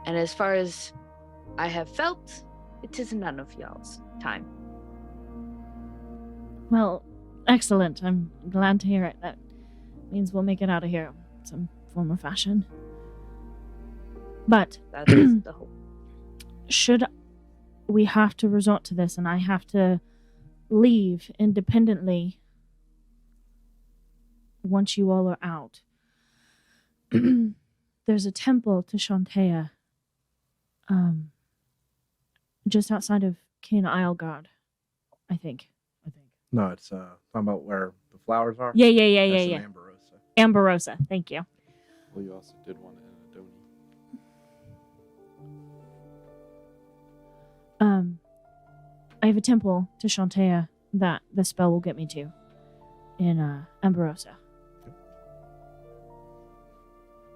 And as far as I have felt, it is none of y'all's time. Well, excellent. I'm glad to hear it. That means we'll make it out of here in some form or fashion. But That is the hope. should we have to resort to this and I have to leave independently once you all are out, there's a temple to Shantea just outside of Kane Islegard, I think. No, it's talking about where the flowers are. Yeah. That's in Amberosa. Amberosa, thank you. Well, you also did one in Adoni. I have a temple to Shantea that the spell will get me to in Amberosa.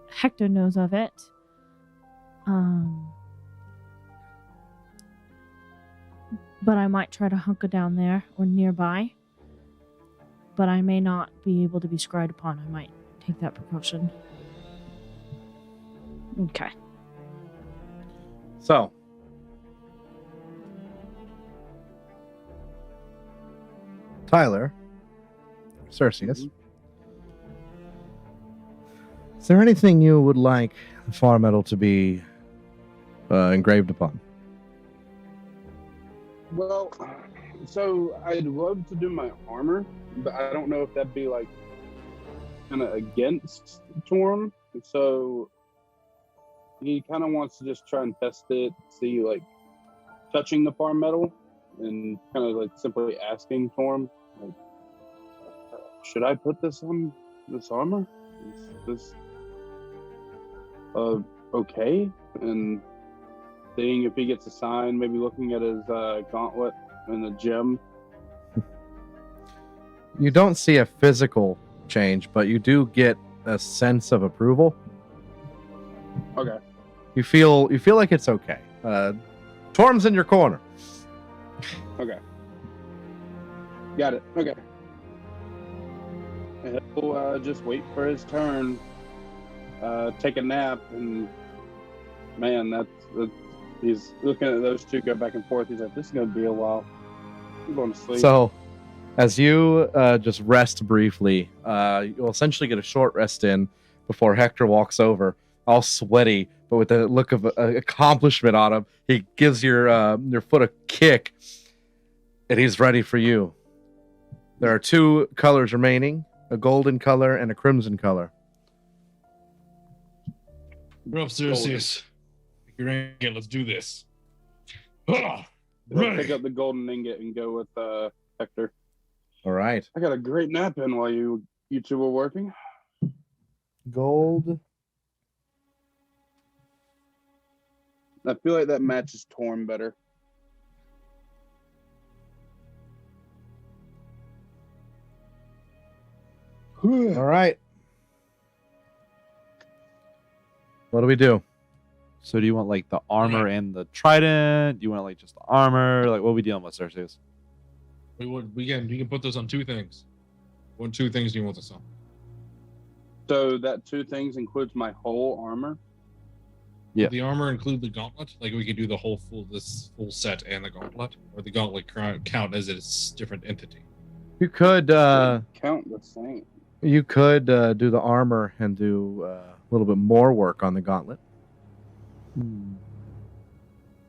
Hector knows of it. But I might try to hunker down there or nearby. But I may not be able to be scryed upon. I might take that precaution. Okay. So, Tyler, Cerseus, is there anything you would like the Farmetal to be engraved upon? Well, so I'd love to do my armor, but I don't know if that'd be like kind of against Torm. So he kind of wants to just try and test it, see like touching the Farmetal, and kind of like simply asking Torm, like, should I put this on this armor? Is this okay? And seeing if he gets a sign, maybe looking at his gauntlet and the gem. You don't see a physical change, but you do get a sense of approval. Okay. You feel like it's okay. Torm's in your corner. Okay. Got it. Okay. And he'll just wait for his turn, take a nap, and man, that's he's looking at those two go back and forth. He's like, this is going to be a while. I'm going to sleep. So, as you just rest briefly, you'll essentially get a short rest in before Hector walks over, all sweaty, but with a look of accomplishment on him. He gives your foot a kick, and he's ready for you. There are 2 colors remaining, a golden color and a crimson color. We're upstairs, sis. You're in. Let's do this. Ah, I'll pick ready. up the golden ingot and go with Hector. All right. I got a great nap in while you two were working. Gold. I feel like that matches Torm better. All right. What do we do? So do you want like the armor and the trident? Do you want like just the armor? Like what are we dealing with, Cersei? We can put this on 2 things. What 2 things do you want this on? So that 2 things includes my whole armor. Yeah. Would the armor include the gauntlet? Like we could do the full set and the gauntlet, or the gauntlet count as a different entity? You could Count the same. do the armor and do a little bit more work on the gauntlet.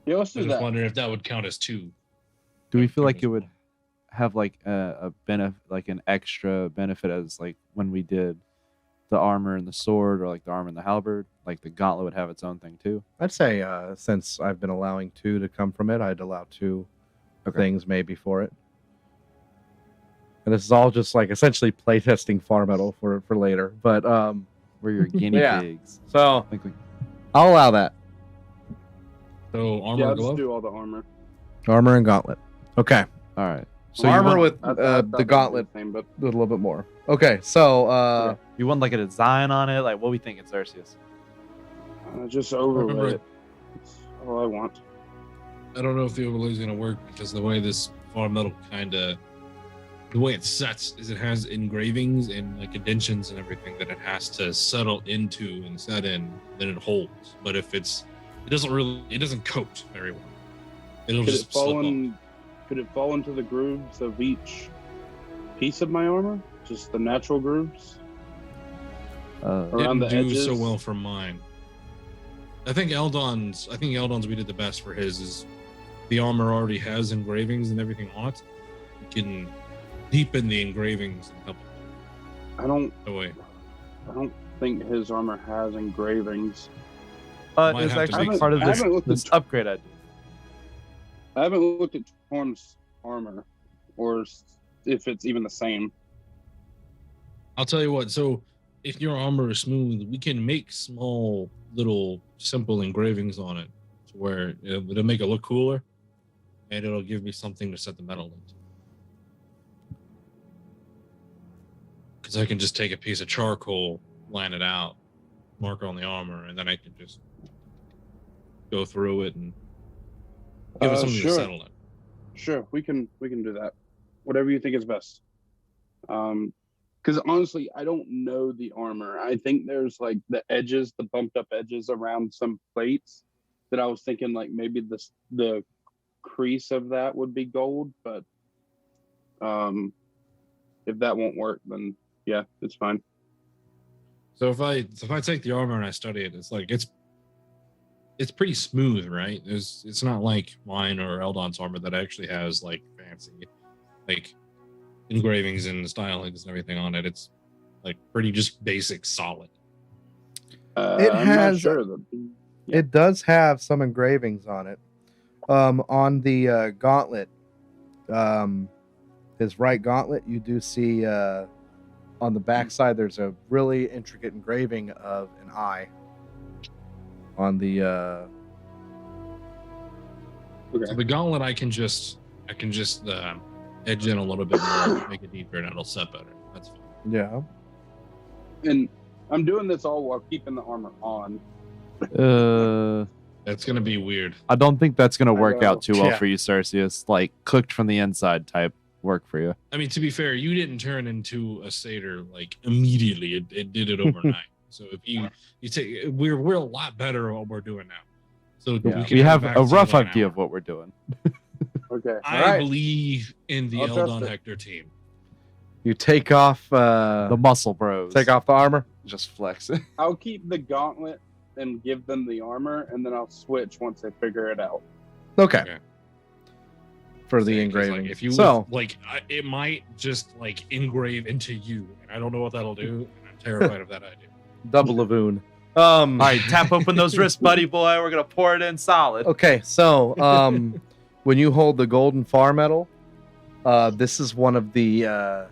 Yeah, let's I do was that. wondering if that would count as 2. Do we feel like it would have like a benefit, like an extra benefit as like when we did the armor and the sword, or like the armor and the halberd? Like the gauntlet would have its own thing too. I'd say since I've been allowing 2 to come from it, I'd allow 2 things maybe for it. And this is all just like essentially playtesting Farmetal for later. But We're your guinea Yeah. pigs. so Like, I'll allow that. So armor Yeah, and let's glove. do all the armor. Armor and gauntlet. Okay. all right. So armor with I thought the they'd gauntlet be the same, but with a little bit more. Okay, so You want like a design on it? Like what we think it's Cersei? just overlay Remember- it. That's all I want. I don't know if the overlay is going to work because the way this farm metal the way it sets is it has engravings and like indentions and everything that it has to settle into and set in, then it holds. But if it doesn't coat very well. It'll Could it just slip fall off. in? Could it fall into the grooves of each piece of my armor? Just the natural grooves around the Didn't do edges. so well for mine. I think Eldon's we did the best for his is the armor already has engravings and everything on it. You can deepen the engravings and help I don't away. think his armor has engravings. Might It's have to actually be- part of I this, haven't looked this at- upgrade I did. I haven't looked at Torm's armor, or if it's even the same. I'll tell you what. So, if your armor is smooth, we can make small, little, simple engravings on it, to where it'll make it look cooler, and it'll give me something to set the metal into. Because I can just take a piece of charcoal, line it out, mark it on the armor, and then I can just go through it and give it something to Sure. settle it. Sure, we can do that. Whatever you think is best. Because honestly, I don't know the armor. I think there's like the edges, the bumped up edges around some plates that I was thinking like maybe the crease of that would be gold, but if that won't work, then yeah, it's fine. So if I take the armor and I study it, it's pretty smooth, right? It's not like mine or Eldon's armor that actually has like fancy like engravings and stylings and everything on it. It's like pretty just basic solid. It I'm has- not sure that. Yeah. it does have some engravings on it. On the gauntlet, his right gauntlet, you do see on the backside there's a really intricate engraving of an eye. On the So the gauntlet I can just edge in a little bit more, make it deeper, and it'll set better. That's fine. yeah. And I'm doing this all while keeping the armor on. That's gonna be weird. I don't think that's gonna I work know. out too well Yeah. for you, Cersei. It's like cooked from the inside type work for you. I mean, to be fair, you didn't turn into a satyr like immediately. It did it overnight. So if you take, we're a lot better at what we're doing now. So Yeah. can We have back a to rough about an idea hour. of what we're doing. Okay. I Alright. believe in the I'll trust Eldon it. Hector team. You take off The muscle bros. take off the armor. Just flex. I'll keep the gauntlet and give them the armor, and then I'll switch once I figure it out. Okay. Okay. for the saying, 'cause, engraving. Like, if you so it might just like engrave into you, and I don't know what that'll do. And I'm terrified of that idea. double Lavoon. All right, tap open those wrists, buddy boy. We're gonna pour it in solid. Okay, so when you hold the golden Farmetal, this is one of the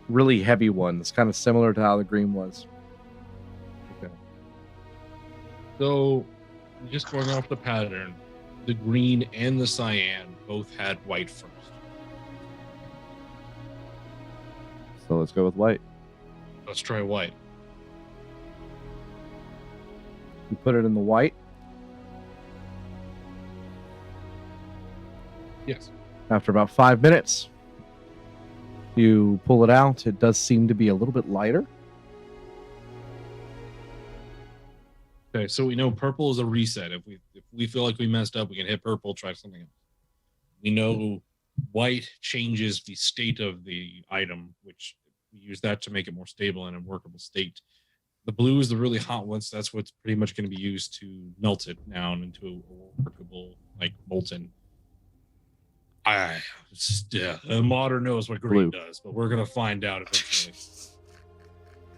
really heavy ones, kind of similar to how the green was. Okay. So, just going off the pattern, the green and the cyan both had white first. So let's go with white. Let's try white. You put it in the white. Yes. After about 5 minutes, you pull it out. It does seem to be a little bit lighter. Okay, so we know purple is a reset. If we feel like we messed up, we can hit purple, try something else. We know white changes the state of the item, which we use that to make it more stable and a workable state. The blue is the really hot one, so that's what's pretty much going to be used to melt it down into a workable, like molten. The modder knows what green does, but we're going to find out eventually.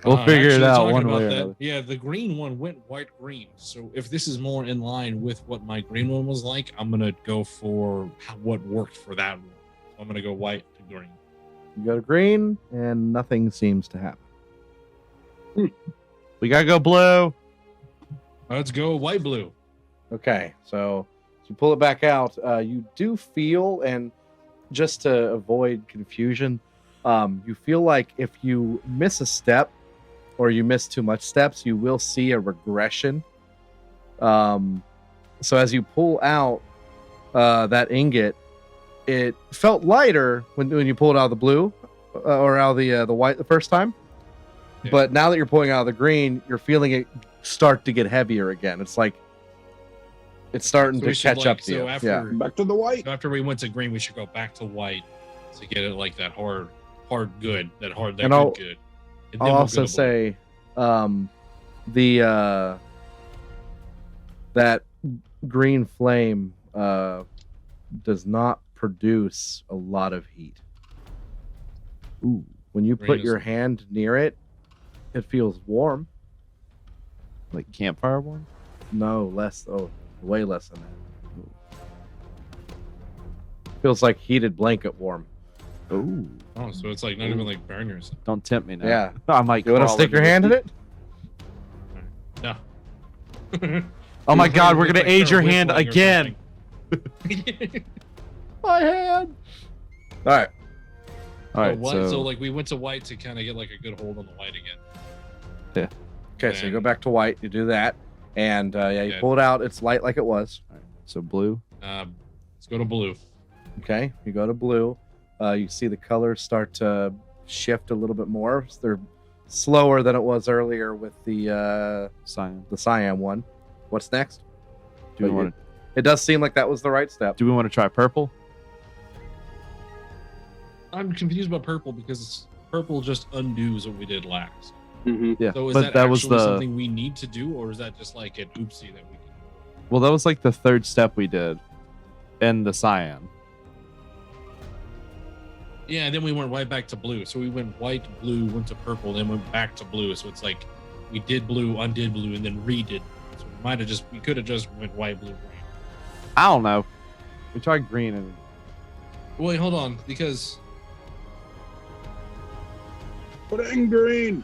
We'll figure it out talking one about way or that, another. yeah, the green one went white green. So if this is more in line with what my green one was like, I'm gonna go for what worked for that one. So I'm gonna go white to green. You go to green, and nothing seems to happen. We gotta go blue. Let's go white blue. Okay, so you pull it back out. You do feel, and just to avoid confusion, you feel like if you miss a step or you miss too much steps, you will see a regression. So as you pull out that ingot, it felt lighter when you pulled it out of the blue or out of the white the first time. Yeah. But now that you're pulling out of the green, you're feeling it start to get heavier again. It's like it's starting to catch up to you. Yeah. Back to the white. So after we went to green, we should go back to white to get it like that hard good. And I'll- good. And I'll then we'll also go to blue. say that green flame does not produce a lot of heat. Ooh. When you Green put is- your hand near it, it feels warm. Like campfire one? No, less. Oh, way less than that. Feels like heated blanket warm. Ooh. Oh, so it's like not even like burn yourself. Don't tempt me now. Yeah. I might You want to crawl stick your into hand in it? No. Oh my god, we're It's gonna like age your they're hand whistling or again. something. My hand. All right. All right, So like we went to white to kind of get like a good hold on the white again. Okay, so you go And- back to white. You do that, and you Yeah. pull it out. It's light like it was. so blue. Let's go to blue. Okay, you go to blue. You see the colors start to shift a little bit more. So they're slower than it was earlier with the Cyan. one. What's next? Do we But want to? It does seem like that was the right step. Do we want to try purple? I'm confused about purple because purple just undoes what we did last. Mm-hmm. Yeah, So is but that, that was actually the something we need to do, or is that just like an oopsie that we can? well. That was like the third step we did, in the cyan. Yeah, and then we went right back to blue. So we went white, blue, went to purple, then went back to blue. So it's like we did blue, undid blue, and then redid. So we could have just went white, blue, green. I don't know. We tried green and Wait, hold on, because Put it in green.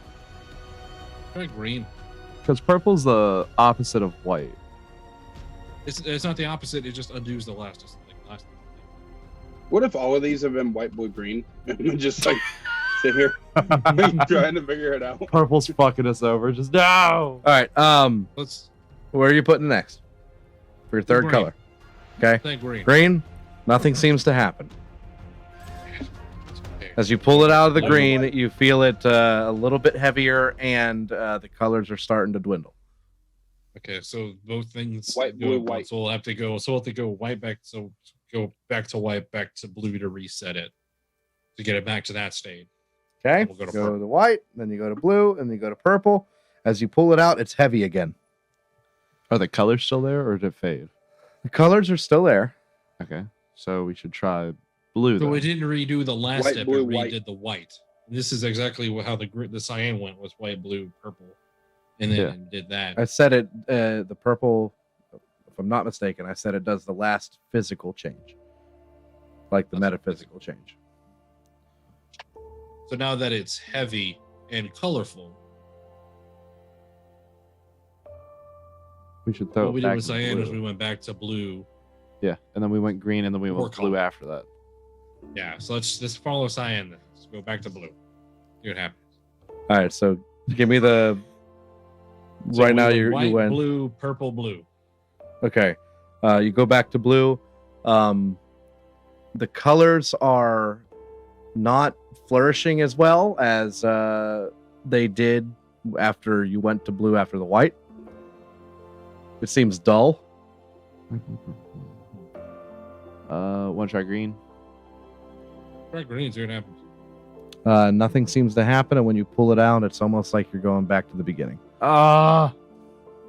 try green. because purple's the opposite of white. It's not the opposite. It just undoes the last. Just like last. What if all of these have been white, blue, green, and we just like sit here trying to figure it out? Purple's fucking us over. Just no. All right. Let's Where are you putting next for your third Green. color? Okay. think green. Green. Nothing seems to happen. As you pull it out of the green, you feel it a little bit heavier, and the colors are starting to dwindle. Okay, so both things White, go blue, at once. white. So we'll have to go white back. So go back to white, back to blue to reset it to get it back to that state. Okay. We'll go to go purple. to white, then you go to blue, and then you go to purple. As you pull it out, it's heavy again. Are the colors still there, or did it fade? The colors are still there. Okay, so we should try Blue. So Then. we didn't redo the last White, step. blue, We white. redid the white. This is exactly how the cyan went, was white, blue, purple, and then Yeah. did that. I said it. The purple, if I'm not mistaken, I said it does the last physical change, like the That's metaphysical change. So now that it's heavy and colorful, We should throw. what we it did back with to cyan is blue. we went back to blue. Yeah, and then we went green, and then we More went blue color. after that. Yeah, so let's follow cyan then. Let's go back to blue. See what happens. All right, so give me the. So right we now went you white, went. blue, purple, blue. Okay, you go back to blue. The colors are not flourishing as well as they did after you went to blue after the white. It seems dull. Want to try green? Try green, see what happens. Nothing seems to happen, and when you pull it out, it's almost like you're going back to the beginning. Ah.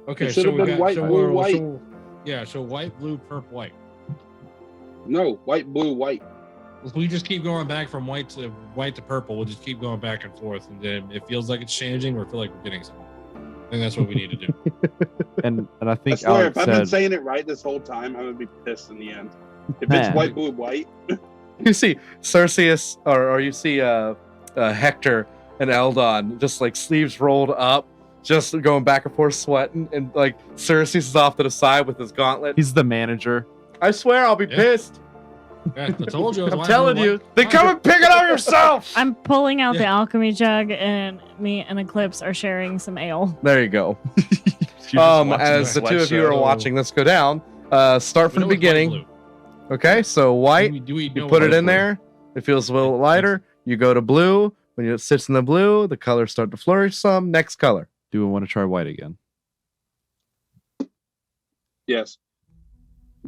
Okay, It so should've we been got white, so blue, we're- white. so- yeah, so white, blue, purple, white. No, white, blue, white. If we just keep going back from white to purple, we'll just keep going back and forth, and then it feels like it's changing, or feel like we're getting something. I think that's what we need to do. And I I think swear, Alex if I've been said, saying it right this whole time, I'm gonna be pissed in the end. If Man. it's white, blue, white, You see Cerseus, or you see Hector and Eldon, just like sleeves rolled up, just going back and forth sweating, and like Cerseus is off to the side with his gauntlet. he's the manager. I swear I'll be Yeah. pissed. Yeah, I told you. I'm telling you. Then Why? come and pick it up yourself. I'm pulling out the Yeah. alchemy jug, and me and Eclipse are sharing some ale. There you go. She's just watching As the two of you are sweatshow. watching this go down, start from the We know it's white, beginning. blue. Okay, so white, Do we you know put it what in blue? there. It feels a little lighter. You go to blue. When it sits in the blue, the colors start to flourish some. Next color. Do we want to try white again? yes.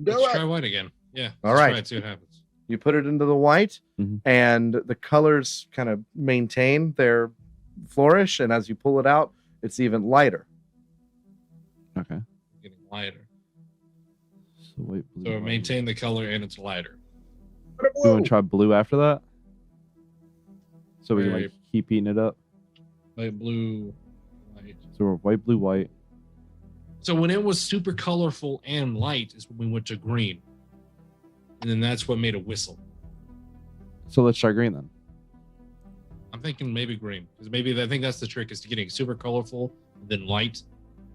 Do Let's try it. white again. Yeah. All let's right. try it, see what happens. You put it into the white, Mhm. and the colors kind of maintain their flourish. And as you pull it out, it's even lighter. Okay. Getting lighter. So white, blue. So it white. maintained the color and it's lighter. Do you want to try blue after that? So we can Right. like keep eating it up. Light blue, light. So we're white, blue, white. So when it was super colorful and light is when we went to green. And then that's what made a whistle. So let's try green then. I'm thinking maybe green. Because maybe I think that's the trick, is to getting super colorful, then light,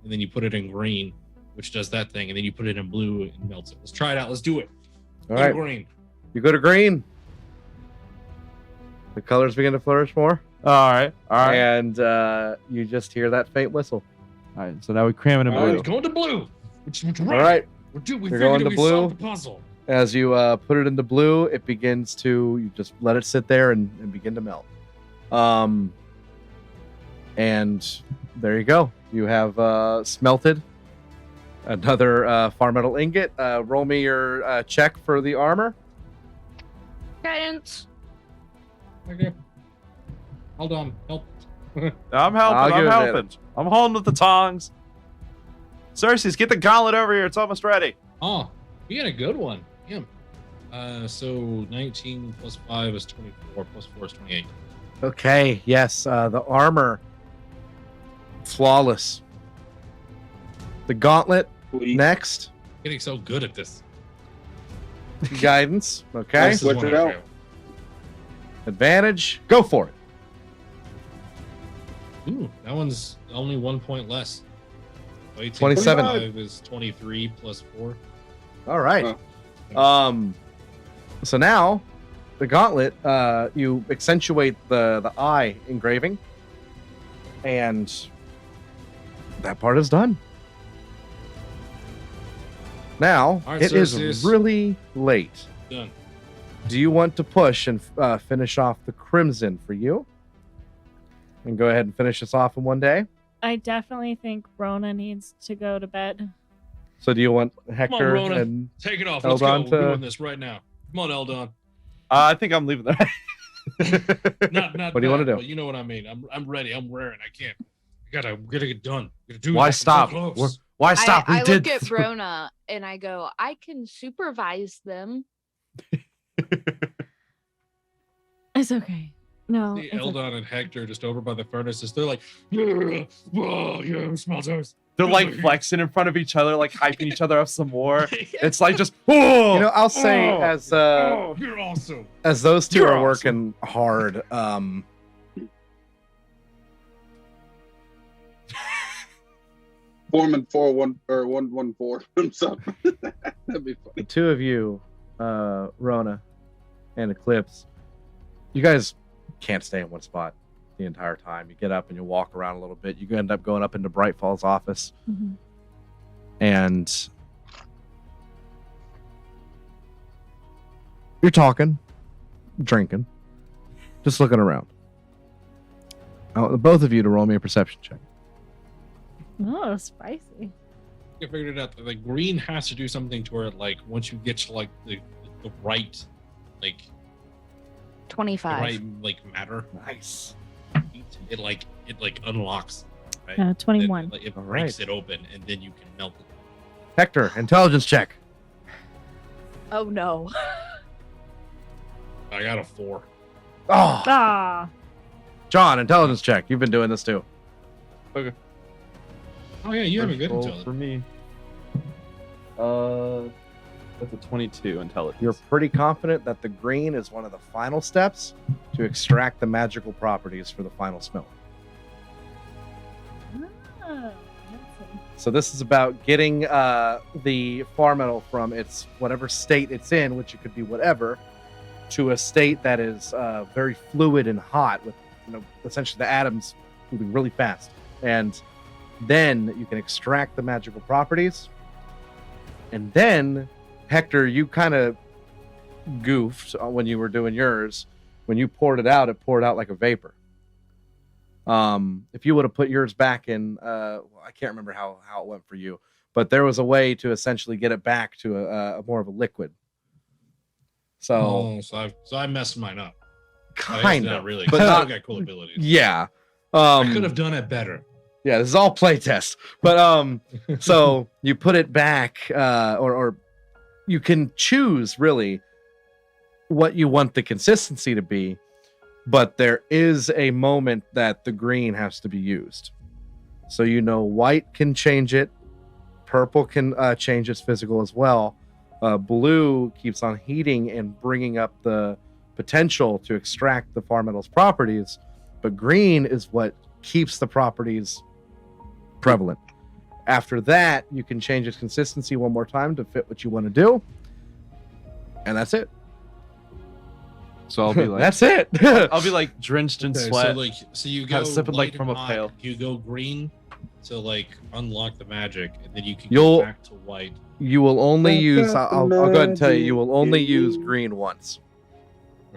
and then you put it in green, which does that thing, and then you put it in blue and melts it. Let's try it out. Let's do it. All Go to right, green. you go to green. The colors begin to flourish more, All right. All right. and you just hear that faint whistle. All right. So now we cram it in All All blue. right, going to blue. Which All right, We You're figured going to we blue. solved the puzzle. as you put it into blue, it begins to, you just let it sit there and begin to melt. And there you go. You have smelted another Farmetal ingot. Roll me your check for the armor. Guidance. Okay. Hold on. Help. I'm I'll helping. give I'm it a helping. I'm holding with the tongs. Cersei, get the gauntlet over here. It's almost ready. Oh, you got a good one. Damn. So 19 plus 5 is 24, plus 4 is 28. Okay, yes, the armor, flawless. The gauntlet, Sweet. next. Getting so good at this. Guidance, okay. Nice. This is Switch one it I out. fail. Advantage, go for it. Ooh, that one's only 1 point less. So 18 27. plus 5 is 23 plus 4. All right. Oh. So now, the gauntlet, you accentuate the eye engraving, and that part is done. Now, All right, it is Cerseus. really late. Done. Do you want to push and finish off the crimson for you? And go ahead and finish this off in one day? I definitely think Rona needs to go to bed. So do you want Hector Rona. and Take it off. Let's Eldon go. We're to- doing this right now. Come on, Eldon. I think I'm leaving that. Not What do you wanna that, do? But you know what I mean. I'm ready. I'm raring. I can't. I gotta get done. Gotta do Why it. I'm so stop? close. Why stop? I We did. look at Brona and I go, I can supervise them. It's okay. No, See it's okay. Eldon and Hector just over by the furnaces. They're like, yeah, whoa, yeah, smelters. They're like flexing in front of each other, like hyping each other up some more. It's like just, oh, You know, I'll say Oh. as You're awesome. those 2 You're are awesome. working hard, Foreman 114. Something. That'd be the funny. 2 of you, Rona and Eclipse, you guys can't stay in one spot the entire time. You get up and you walk around a little bit. You end up going up into Bright Falls' office, Mhm. and you're talking, drinking, just looking around. I want both of you to roll me a perception check. Oh, spicy. I figured it out. Like green has to do something to where, like, once you get to like the right, like the 25. right like matter, Nice. it unlocks. Right? 21. It All breaks right. it open, and then you can melt it. Hector, intelligence check. Oh no. I got a 4. Oh, Ah. John, intelligence check. You've been doing this too. Oh yeah, you have a first good roll intelligence. for me. That's a 22 intelligence. You're pretty confident that the green is one of the final steps to extract the magical properties for the final smell. Ah, So this is about getting the Farmetal from its whatever state it's in, which it could be whatever, to a state that is very fluid and hot, with essentially the atoms moving really fast, and then you can extract the magical properties. And then, Hector, you kind of goofed when you were doing yours. When you poured it out like a vapor. If you would have put yours back in, I can't remember how it went for you, but there was a way to essentially get it back to a more of a liquid. So So I messed mine up. kind Not of, really, but but I not. still got cool abilities. Yeah. I could have done it better. Yeah, this is all playtest. But so you put it back, or you can choose really what you want the consistency to be, but there is a moment that the green has to be used. So white can change it, purple can change its physical as well. Blue keeps on heating and bringing up the potential to extract the Farmetal's properties, but green is what keeps the properties prevalent. After that, you can change its consistency one more time to fit what you want to do, and that's it. So I'll be like, that's it. I'll be like drenched in Okay, sweat. so you Kind go of sipping, like, light from and a hot, pail. You go green to like unlock the magic, and then you can You'll- go back to white. You will only use. I'll go ahead and tell you. You will only use green once.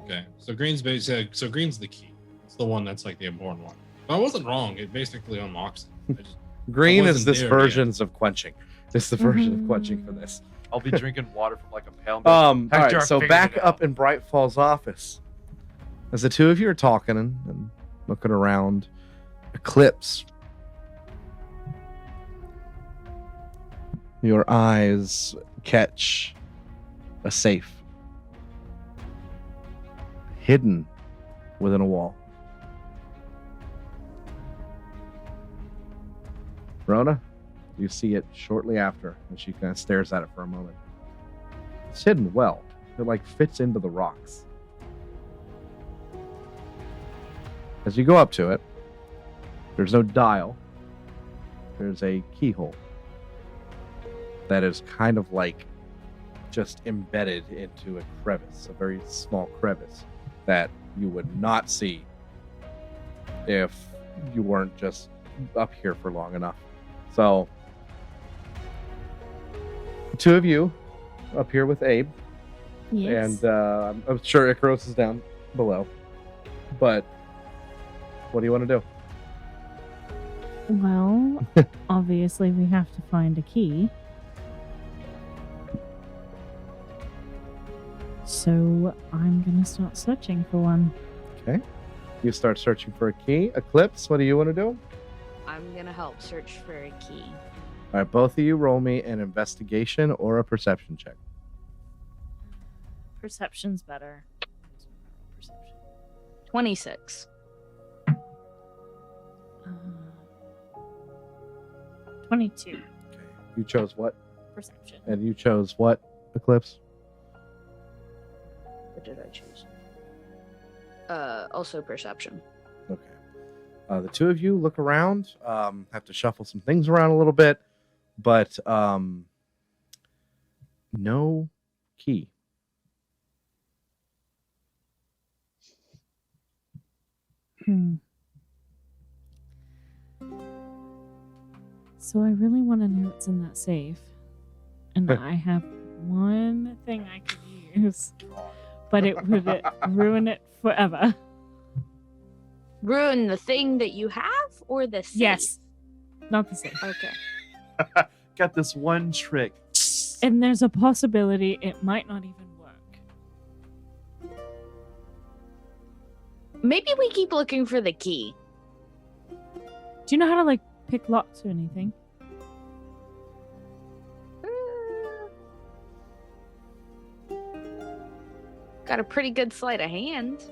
Okay, so green's basic. So green's the key. It's the one that's like the important one. I wasn't wrong. It basically unlocks it. Green is wasn't this there versions of quenching. This is the version of quenching for this. I'll be drinking water from like a pail. and be like, All Hector, right, I so figured back it up out. in Bright Falls' office, as the 2 of you are talking and looking around, Eclipse, your eyes catch a safe hidden within a wall. Rona, you see it shortly after, and she kind of stares at it for a moment. It's hidden well. It fits into the rocks. As you go up to it, there's no dial. There's a keyhole that is kind of just embedded into a crevice, a very small crevice that you would not see if you weren't just up here for long enough. So, the 2 of you up here with Abe, Yes. and I'm sure Icarus is down below. But what do you want to do? Well, obviously we have to find a key. So I'm gonna start searching for one. You start searching for a key. Eclipse, what do you want to do? I'm gonna help search for a key. All right, both of you roll me an investigation or a perception check. Perception's better. Perception. 26. 22. Okay. You chose what? Perception. And you chose what, Eclipse? What did I choose? Also perception. Okay. The two of you look around, have to shuffle some things around a little bit, but no key. So I really want to know what's in that safe. And I have one thing I could use, but it would ruin it forever. Ruin the thing that you have or the safe? Yes. Not the safe. Okay. Got this one trick. And there's a possibility it might not even work. Maybe we keep looking for the key. Do you know how to, like, pick locks or anything? Got a pretty good sleight of hand.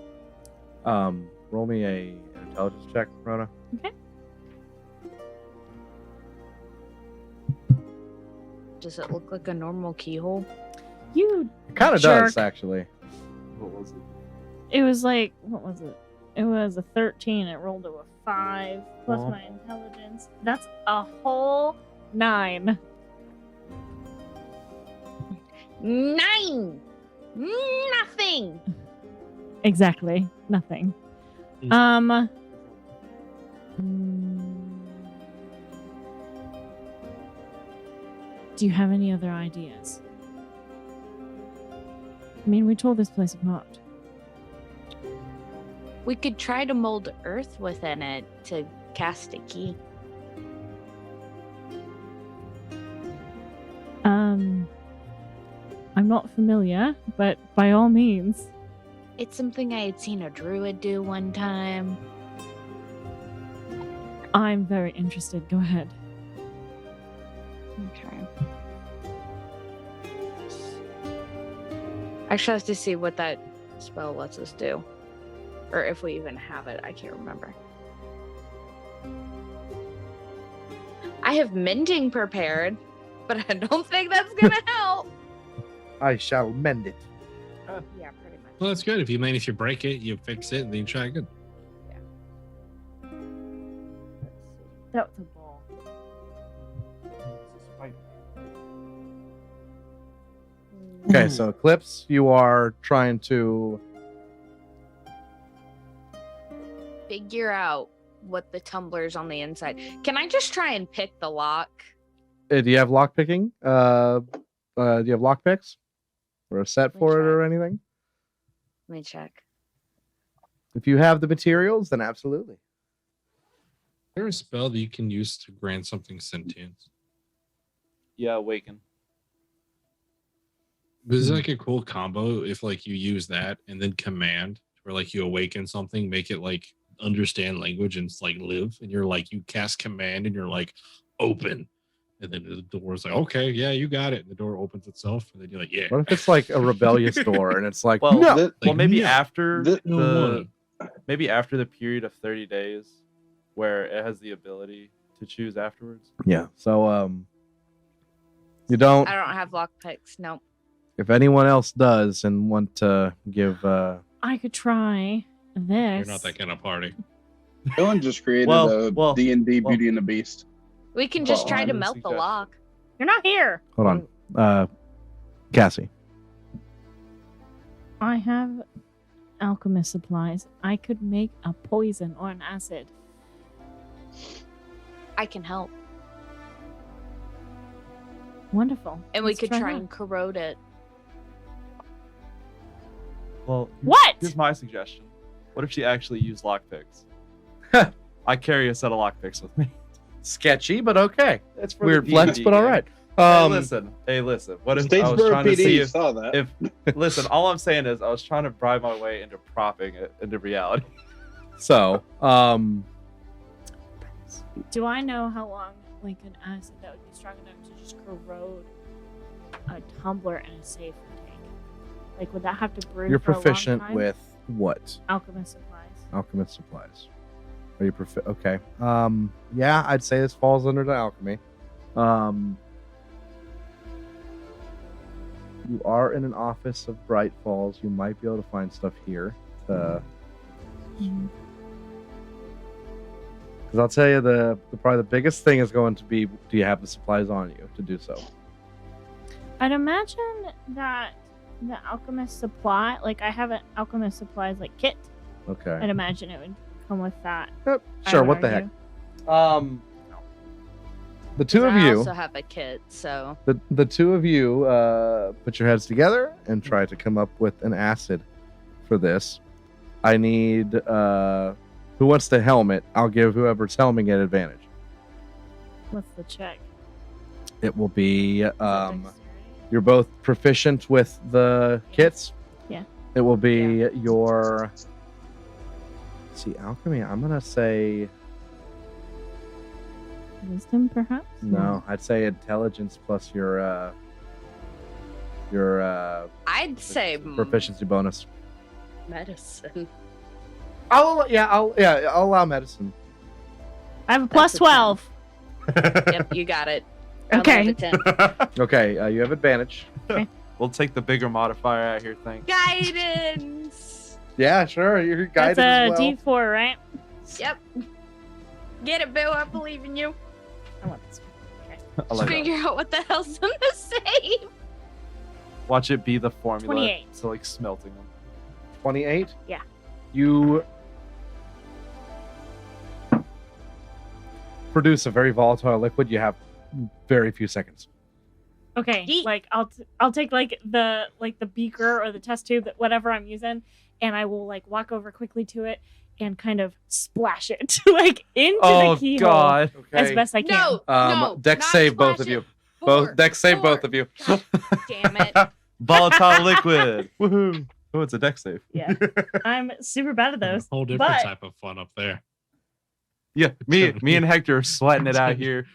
Roll me an intelligence check, Rona. Okay. Does it look like a normal keyhole? You It kind of jerk. does, actually. What was it? It was like, what was it? It was a 13. It rolled to a 5 plus Well. my intelligence. That's a whole 9. 9! Nothing! Exactly. Nothing. Mm. Do you have any other ideas? I mean, we tore this place apart. We could try to mold earth within it to cast a key. I'm not familiar, but by all means. It's something I had seen a druid do one time. I'm very interested. Go ahead. Okay. Actually, I have to see what that spell lets us do. Or if we even have it. I can't remember. I have mending prepared, but I don't think that's going to help. I shall mend it. Yeah, pretty much. Well, that's good. If you break it, you fix it, and then you try again. That was a ball. Okay, so Eclipse, you are trying to... Figure out what the tumbler's on the inside. Can I just try and pick the lock? do you have lock picking? Do you have lock picks? Or a set Let me for it try. or anything? Let me check. If you have the materials, then absolutely. Is there a spell that you can use to grant something sentient? Yeah, awaken. This is like a cool combo if like you use that and then command, where like you awaken something, make it like understand language and like live, and you're like you cast command and you're like open, and then the door's like okay, yeah, you got it, and the door opens itself, and then you're like yeah. What if it's like a rebellious door and it's like, Well, no! That- Well, maybe no. after No maybe after the period of 30 days, where it has the ability to choose afterwards. Yeah, so, you don't... I don't have lock picks. Nope. If anyone else does and want to give... I could try this. You're not that kind of party. Dylan just created Well, a D&D well. Beauty and the Beast. We can just Well, try to I'm melt the suggesting. lock. You're not here. Hold on. Cassie. I have alchemist supplies. I could make a poison or an acid. I can help. Wonderful. And we Let's could try that. and corrode it. Well, What? Here's my suggestion. What if she actually used lockpicks? I carry a set of lockpicks with me. Sketchy, but okay. It's for Weird the flex, D&D but all game. right. Hey, listen. What if I was Statesboro trying to see PD if, saw that. listen, all I'm saying is I was trying to bribe my way into propping it into reality. So, Do I know how long, like, an acid that would be strong enough to just corrode a tumbler and a safe would take? Like, would that have to brew you're for a long proficient time? with what? Alchemist supplies. Alchemist supplies. Are you okay. Yeah, I'd say this falls under the alchemy. You are in an office of Bright Falls. You might be able to find stuff here. Because I'll tell you, probably the biggest thing is going to be, do you have the supplies on you to do so? I'd imagine that the alchemist supply, like I have an alchemist supplies like kit. Okay. I'd imagine it would come with that. Yep. I Sure. would What the heck? argue. The two of I you. also have a kit, so The two of you put your heads together and try to come up with an acid for this. I need who wants the helmet? I'll give whoever's helming it advantage. What's the check? It will be Is it dexterity? you're both proficient with the kits. Yeah. It will be Yeah. your see alchemy. I'm gonna say Wisdom, perhaps? no. I'd say intelligence plus your I'd say proficiency bonus. medicine. I'll allow medicine. I have a That's plus a 12. Yep, you got it. I love Okay. a 10. Okay, you have advantage. We'll take the bigger modifier out here, thanks. Guidance. Yeah, sure. You're guided That's a as well. D4, right? Yep. Get it, Bill. I believe in you. I want this. I like that. Figure out what the hell's on the save. Watch it be the formula 28. to like smelting them. 28? Yeah. You produce a very volatile liquid. You have very few seconds. Okay, Yeet. like I'll take like the beaker or the test tube, that whatever I'm using, and I will like walk over quickly to it and kind of splash it like into Oh the keyhole God! as Okay. best I can. No, Dex not save both splash of you. it. Both Dex save Four. both of you. God damn it. Volatile liquid. Woohoo! Oh, it's a deck save. Yeah, I'm super bad at those. Whole different but- type of fun up there. Yeah, me and Hector are sweating it out here.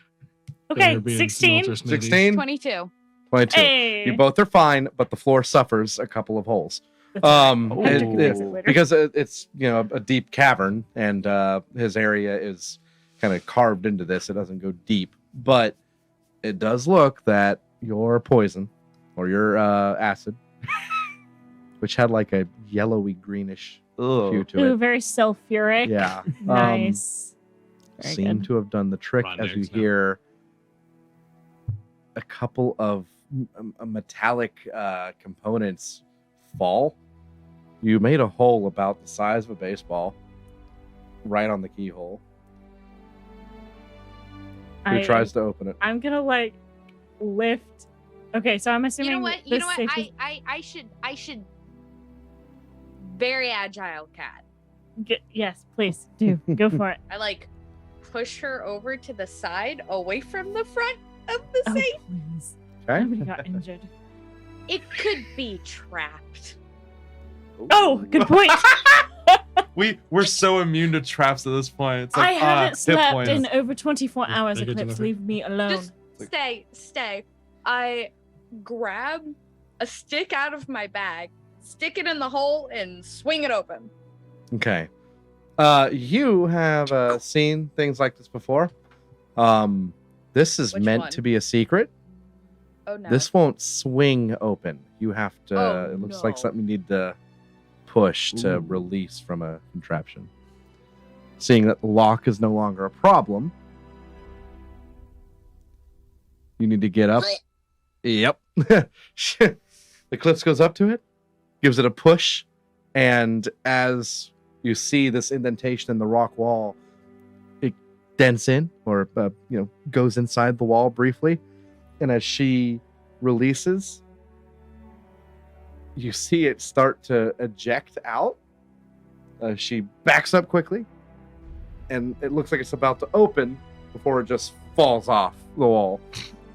Okay, They're being 16. smelter smithies. 16? 22. 22. Hey. You both are fine, but the floor suffers a couple of holes. That's all right. Oh. Hector can fix it later. Because it's a deep cavern, and his area is kind of carved into this. It doesn't go deep, but it does look that your poison or your acid, which had like a yellowy greenish hue Ugh. to Ooh, it, very sulfuric. yeah, Nice. Very seem good. to have done the trick. Run As you next now. hear a couple of metallic components fall. You made a hole about the size of a baseball right on the keyhole. Who tries to open it? I'm gonna like lift. Okay, so I'm assuming You know what? this safe is- I should. Very agile cat. yes, please do go for it. I like push her over to the side, away from the front of the Oh, safe. please. Okay. Nobody got injured. It could be trapped. Oh, good point. We're so immune to traps at this point. It's I like, haven't hit slept points. in over 24 hours. Take it to Eclipse, the- leave me alone. Just stay. I grab a stick out of my bag, stick it in the hole, and swing it open. Okay. You have seen things like this before. This is Which meant one? to be a secret. Oh no. This won't swing open. You have to. Oh, it looks like no. something you need to push to Ooh. release from a contraption. Seeing that the lock is no longer a problem, you need to get up. Yep. The Eclipse goes up to it, gives it a push, and as you see this indentation in the rock wall, it dents in, or goes inside the wall briefly. And as she releases, you see it start to eject out. She backs up quickly, and it looks like it's about to open before it just falls off the wall.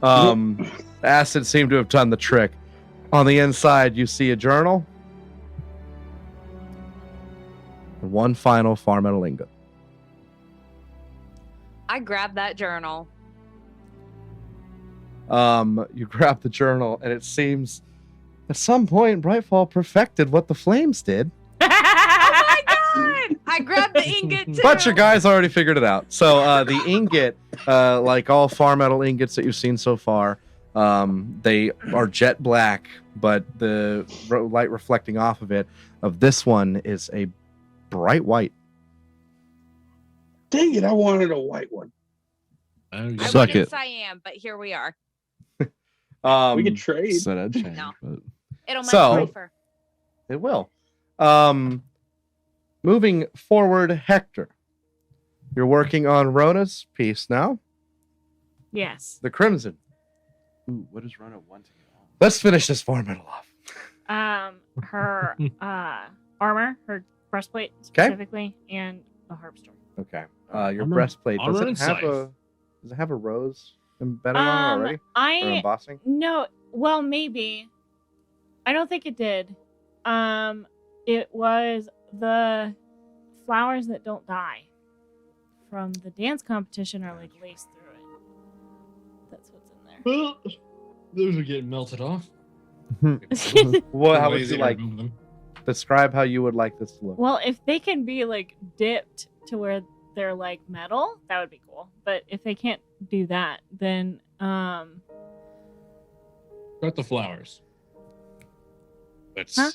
The acid seemed to have done the trick. On the inside, you see a journal. And one final Farmetal ingot. I grabbed that journal. You grab the journal, and it seems at some point Brightfall perfected what the flames did. Oh my did. I grabbed the ingot too. But your guys already figured it out. So the ingot, like all Farmetal ingots that you've seen so far, they are jet black, but the light reflecting off of this one is a bright white. Dang it! I wanted a white one. I Suck wanted it. cyan, but here we are. We could trade. Said I'd change, No. but It'll match So- my fur. It will. Moving forward, Hector. You're working on Rona's piece now. Yes. The Crimson. ooh, what does Rona want to get on? Let's finish this Farmetal off. Her armor, her breastplate 'Kay. specifically, and the harpster. Okay. Your Armor- breastplate, does armor it and have scythe. does it have a rose embedded on it already? Or I embossing? no. Well, maybe. I don't think it did. It was the flowers that don't die from the dance competition are like laced through it. That's what's in there. Well, those are getting melted off. Well, how would Lazy you to like remove them. describe how you would like this to look? Well, if they can be like dipped to where they're like metal, that would be cool. But if they can't do that, then Got the flowers. That's Huh?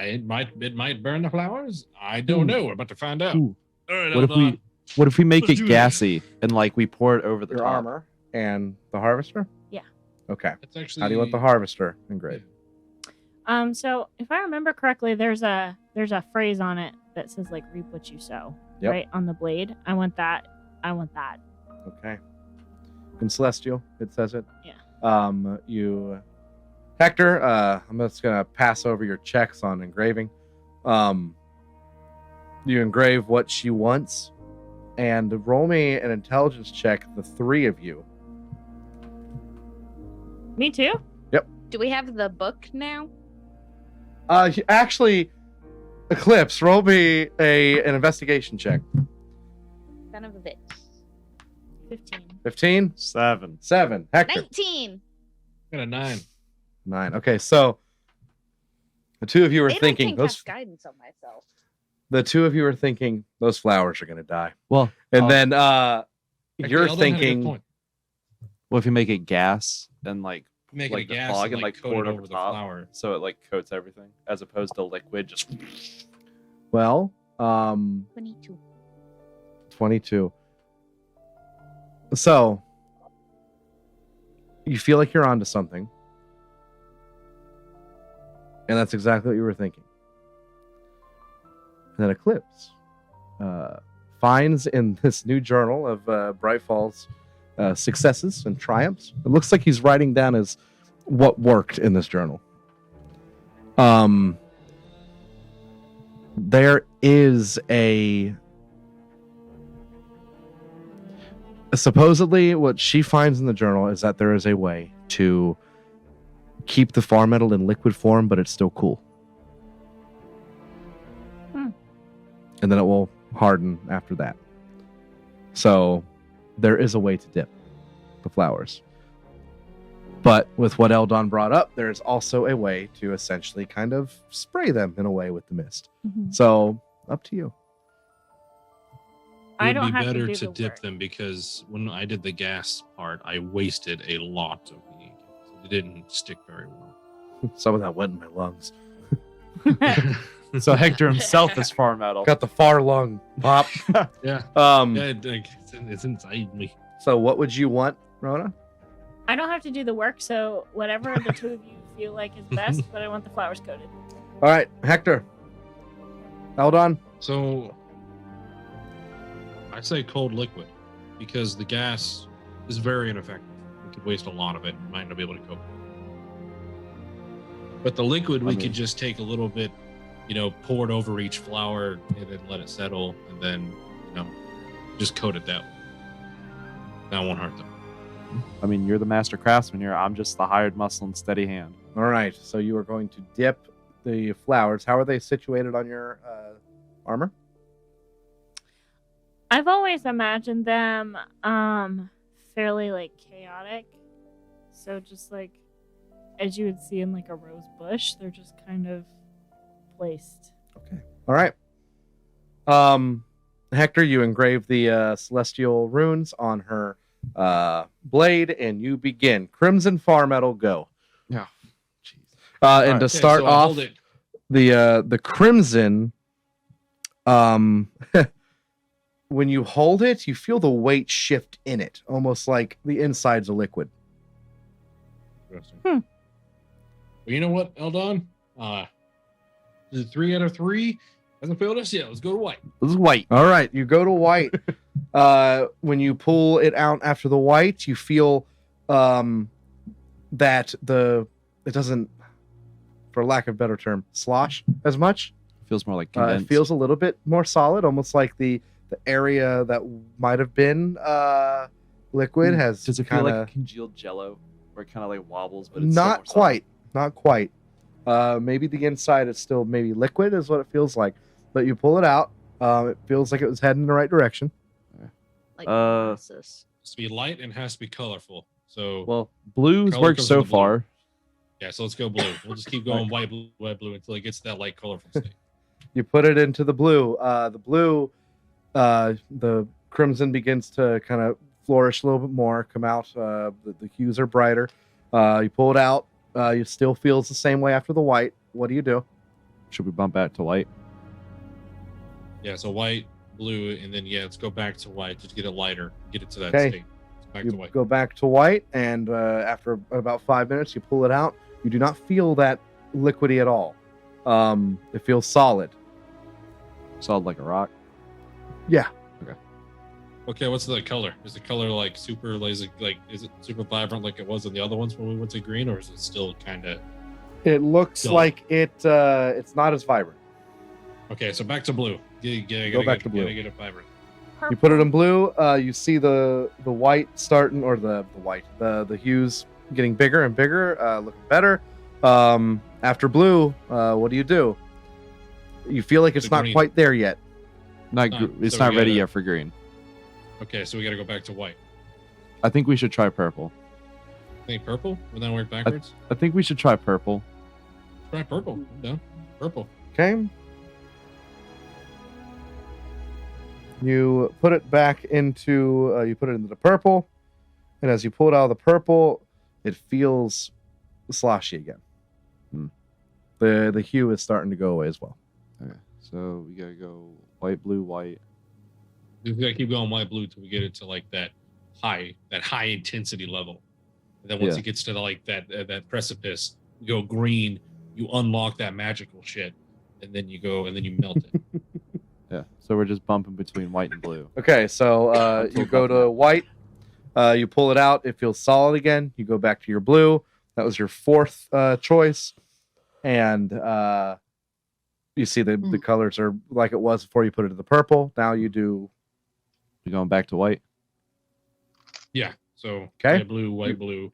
it might burn the flowers. I don't know. We're about to find out. Ooh. All right, What if Eldon. What if we make Let's it do gassy and like we pour it over the Your top? armor and the harvester? Yeah. Okay. That's actually How do you want the harvester engraved? so if I remember correctly, there's a phrase on it that says like reap what you sow. Yep. Right on the blade. I want that. Okay. In Celestial, it says it. Yeah. Hector, I'm just gonna pass over your checks on engraving. You engrave what she wants, and roll me an intelligence check, the three of you. Me too. Do we have the book now? Actually, Eclipse, roll me an investigation check. Son of a bitch. 15. 15? 7. 7. Hector. 19. Got a 9. 9. Okay, so the two of you are They don't thinking think those. cast guidance on myself. The two of you are thinking those flowers are gonna die, Well, and then Actually, you're Eldon had a good thinking. point. what if we make it gas and like Make like it the a gas fog and and, like, coat pour it it over over the top? flower. so it like coats everything as opposed to liquid just Well, 22. 22. So you feel like you're onto something, and that's exactly what you were thinking. And then Eclipse finds in this new journal of Brightfall's successes and triumphs. It looks like he's writing down as what worked in this journal. There is supposedly what she finds in the journal is that there is a way to keep the Farmetal in liquid form, but it's still cool. And then it will harden after that. So there is a way to dip the flowers. But with what Eldon brought up, there's also a way to essentially kind of spray them in a way with the mist. Mhm. So up to you. I It don't would be have to better do to the dip work. them because when I did the gas part, I wasted a lot of the ink. It didn't stick very well. Some of that went in my lungs. so Hector himself is Farmetal. Got the far lung pop. Yeah. Um, Yeah, it's inside me. So what would you want, Rona? I don't have to do the work, so whatever the two of you feel like is best, but I want the flowers coated. All right, Hector. Eldon. So I say cold liquid because the gas is very ineffective. We could waste a lot of it. Might not be able to cope. But the liquid, we could just take a little bit, pour it over each flower and then let it settle, and then, just coat it that way. That won't hurt them. I mean, you're the master craftsman here. I'm just the hired muscle and steady hand. All right, so you are going to dip the flowers. How are they situated on your armor? I've always imagined them fairly like chaotic. So just like as you would see in like a rose bush, they're just kind of placed. Okay. All right. Hector, you engrave the celestial runes on her blade, and you begin. Crimson Farmetal, go. Yeah. Jeez. And to Okay, start so I off, hold it. the crimson, when you hold it, you feel the weight shift in it, almost like the inside's a liquid. Interesting. Well, you know what, Eldon? Is it 3 out of 3? Hasn't failed us yet. Let's go to white. This is white. All right, you go to white. When you pull it out after the white, you feel that it doesn't, for lack of a better term, slosh as much. Feels more like It condensed. feels a little bit more solid, almost like the area that might have been liquid has Does it feel kind like of congealed jello, where it kind of like wobbles, but it's not still more quite, not quite. Maybe the inside is still maybe liquid, is what it feels like. But you pull it out, it feels like it was heading in the right direction. Like Uh, molasses. Has to be light and has to be colorful. So solid. Well, blue's Color worked comes so in the blue. far. yeah, so let's go blue. We'll just keep going white, blue until it gets to that light colorful state. You put it into the blue. The crimson begins to kind of flourish a little bit more, come out. The hues are brighter. You pull it out. You still feels the same way after the white. What do you do? Should we bump back to white? Yeah, so white, blue, and then let's go back to white. Just get it lighter. Get it to that Okay. state. Back You to white. go back to white, and after about 5 minutes, you pull it out. You do not feel that liquidy at all. It feels solid. Solid like a rock. Yeah. Okay, what's the color? Is the color like super lazy? Like, is it super vibrant like it was in the other ones when we went to green, or is it still kind of? It looks Dull. like it's not as vibrant. Okay, so back to blue. Go back to blue. Gotta get it vibrant. You put it in blue. You see the white starting, or the hues getting bigger and bigger, looking better. After blue, what do? You feel like it's The not green. quite there yet. It's so we not ready gotta- yet for green. Okay, so we gotta go back to white. I think we should try purple. I think purple. Would that work backwards? I think we should try purple. Try purple. I'm down. Purple. Okay. You put it back into the purple, and as you pull it out of the purple, it feels sloshy again. Hmm. The hue is starting to go away as well. Okay, so we gotta go white, blue, white. We gotta keep going white, blue till we get it to like that high intensity level. And then once Yeah. it gets to that precipice, you go green. You unlock that magical shit, and then you melt it. Yeah, so we're just bumping between white and blue. Okay, so Until you go to bumping. white. You pull it out. It feels solid again. You go back to your blue. That was your fourth choice, and you see the colors are like it was before you put it in the purple. Now you do. We going back to white? Yeah. So Okay. white, blue.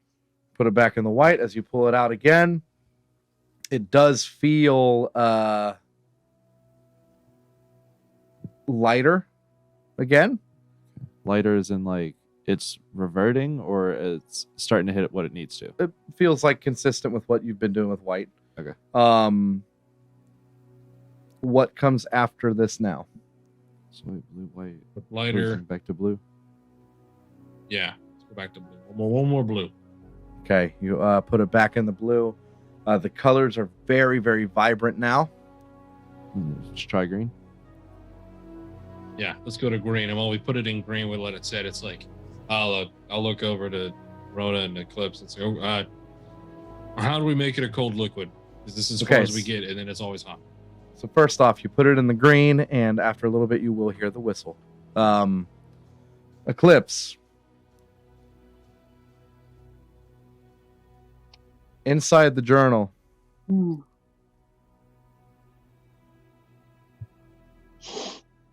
Put it back in the white. As you pull it out again, it does feel lighter again. Lighter is in like it's reverting or it's starting to hit what it needs to. It feels like consistent with what you've been doing with white. Okay. What comes after this now? So white, blue, white. Lighter. Back to blue. Yeah. Let's go back to blue. One more blue. Okay, you put it back in the blue. The colors are very, very vibrant now. Let's try green. Yeah. Let's go to green. And while we put it in green, we let it set. It's like I'll look over to Rona and Eclipse and say, how do we make it a cold liquid? Is this as far Okay. as we get, and then it's always hot. So first off, you put it in the green, and after a little bit, you will hear the whistle. Eclipse. Inside the journal,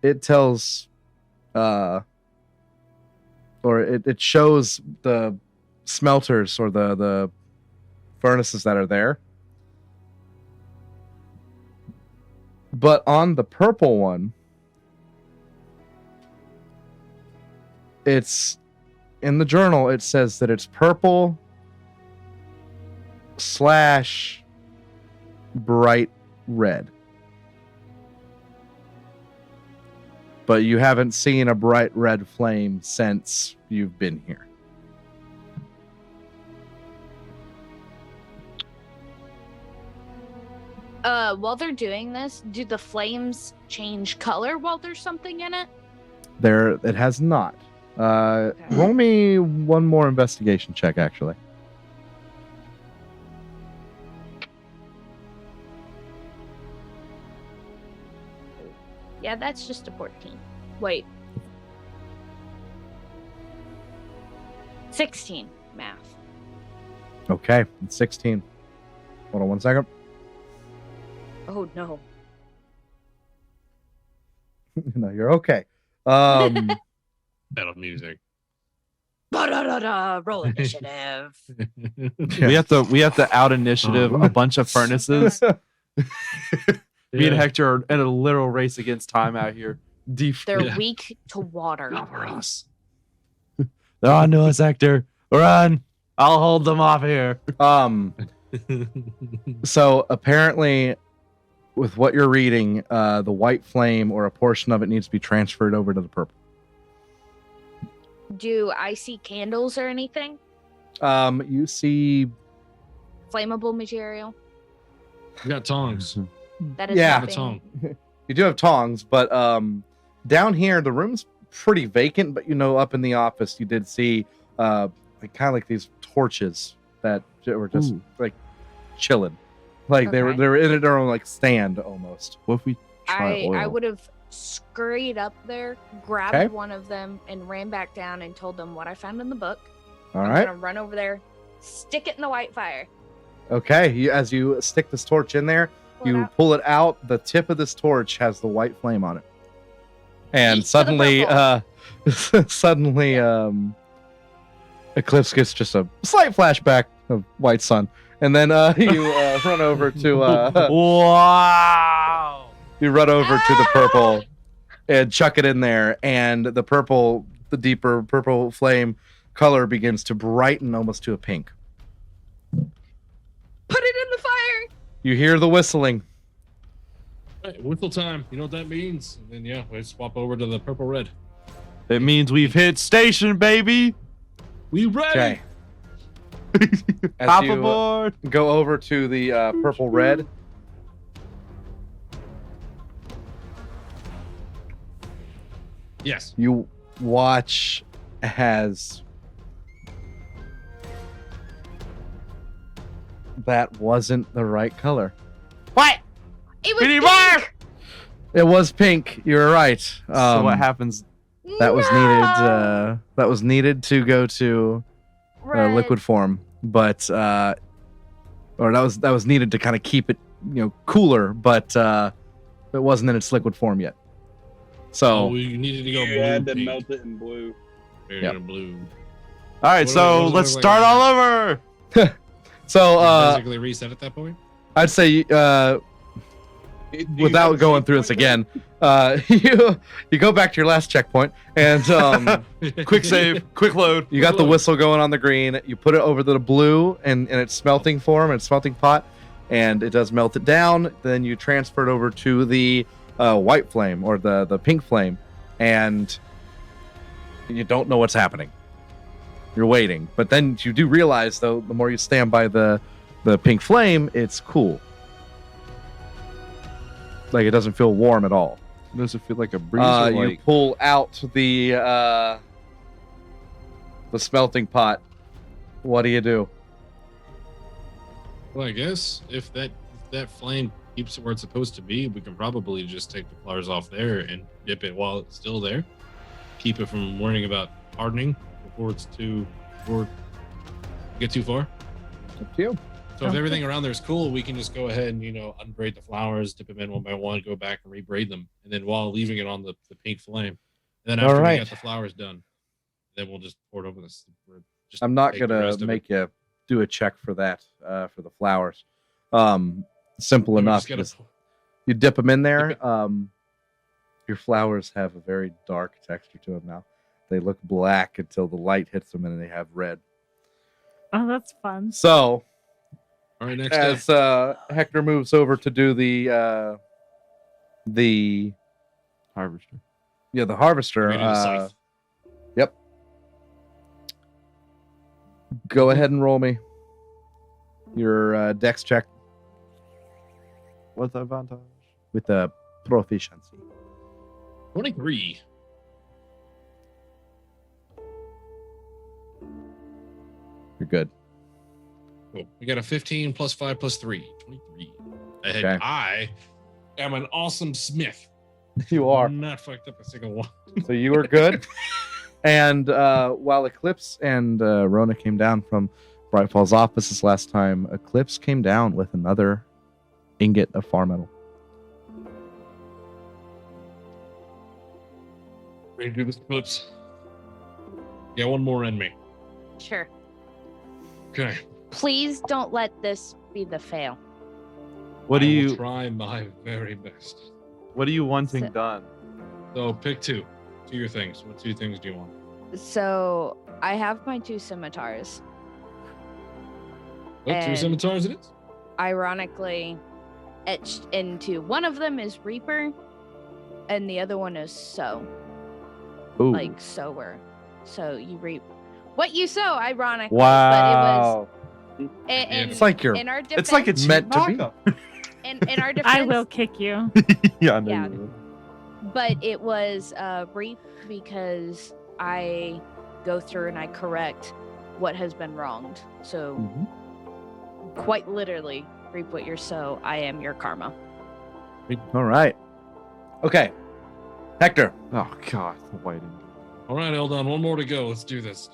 it tells, or it shows the smelters or the furnaces that are there. But on the purple one, it's in the journal, it says that it's purple / bright red. but you haven't seen a bright red flame since you've been here. While they're doing this, do the flames change color while there's something in it? It has not. Roll me one more investigation check, actually. Yeah, that's just a 14. Wait. 16 math. Okay, it's 16. Hold on one second. Oh no. No, you're okay. Battle music. Roll initiative. We have to out initiative a bunch of furnaces. Me and Hector are in a literal race against time out here. They're weak to water. Not for us. They're on to us, Hector. Run! I'll hold them off here. So apparently, with what you're reading, the white flame or a portion of it needs to be transferred over to the purple. Do I see candles or anything? You see, Flammable material? We got tongs. That is Yeah. A nothing. tong. you do have tongs, but down here the room's pretty vacant. But up in the office, you did see like these torches that were just like chilling, like they Okay. were in their own like stand almost. What if we try oil? I would have scurried up there, grabbed Okay. one of them, and ran back down and told them what I found in the book. All I'm right. gonna run over there, stick it in the white fire. Okay. As you stick this torch in there, Pull it you out. pull it out. The tip of this torch has the white flame on it, and Eat to the suddenly, purple. suddenly, Eclipse gets just a slight flashback of White Sun, and then you run over to Wow! you run over to the purple and chuck it in there, and the purple, the deeper purple flame color begins to brighten almost to a pink. Put it in the fire. You hear the whistling. Right, whistle time. You know what that means? And then we swap over to the purple red. It means we've hit station, baby. We ready. Okay. As Hop you aboard. go over to the purple red, Yes. you watch as that wasn't the right color. What? It was We need pink. It was pink. You're right. So what happens? That was No. needed. That was needed to go to Red. liquid form, but or that was needed to kind of keep it cooler, but it wasn't in its liquid form yet. So we needed to go You blue. had to pink. melt it in blue. We're Yep. gonna blue. All right, What so does it let's look start like? all over. Basically reset at that point. I'd say without going through this again, you go back to your last checkpoint and Quick save, quick load. you got the whistle going on the green. You put it over the blue and its smelting form, its smelting pot, and it does melt it down. Then you transfer it over to the white flame or the pink flame, and you don't know what's happening. You're waiting, but then you do realize, though, the more you stand by the pink flame, it's cool. Like it doesn't feel warm at all. Does it feel like a breeze? Or You like... pull out the smelting pot. What do you do? Well, I guess if that flame keeps it where it's supposed to be, we can probably just take the flowers off there and dip it while it's still there. Keep it from worrying about hardening before get too far. Up to you. So if Okay. everything around there is cool, we can just go ahead and unbraid the flowers, dip them in one by one, go back and rebraid them, and then while leaving it on the pink flame, and then All after we right. get the flowers done, then we'll just pour it over this. Just I'm not take the gonna rest of it. make you do a check for that for the flowers. Simple Then we enough. just gotta- Just- you dip them in there. Dip it. Your flowers have a very dark texture to them now. They look black until the light hits them, and then they have red. Oh, that's fun. So All right, next as Hector moves over to do the harvester. Yeah, the harvester. Ready to scythe. Yep. Go ahead and roll me your dex check What's the advantage? with the proficiency. 23. You're good. Cool. We got a 15 plus 5 plus 3. 23. Okay. I am an awesome smith. You are. Not fucked up a single one. So you were good. And while Eclipse and Rona came down from Brightfall's offices last time, Eclipse came down with another ingot of Farmetal. Ready to do this, Eclipse? Yeah, one more in me. Sure. Okay. Please don't let this be the fail. What do I will you try my very best. What are you wanting So- done? So pick two. Do your things. What two things do you want? So I have my 2 scimitars. Oh, 2 And- scimitars it is? Ironically, etched into one of them is Reaper, and the other one is Sow, Ooh. like sower. So you reap what you sow. Ironically, Wow. But it was. In, It's like you're in our defense, It's like it's meant to be. in our defense. I will kick you. Yeah, I know Yeah. you will. But it was reap because I go through and I correct what has been wronged. So quite literally, reap what you sow. I am your karma. All right. Okay. Hector. Oh god, the whiting. All right, Eldon, one more to go. Let's do this.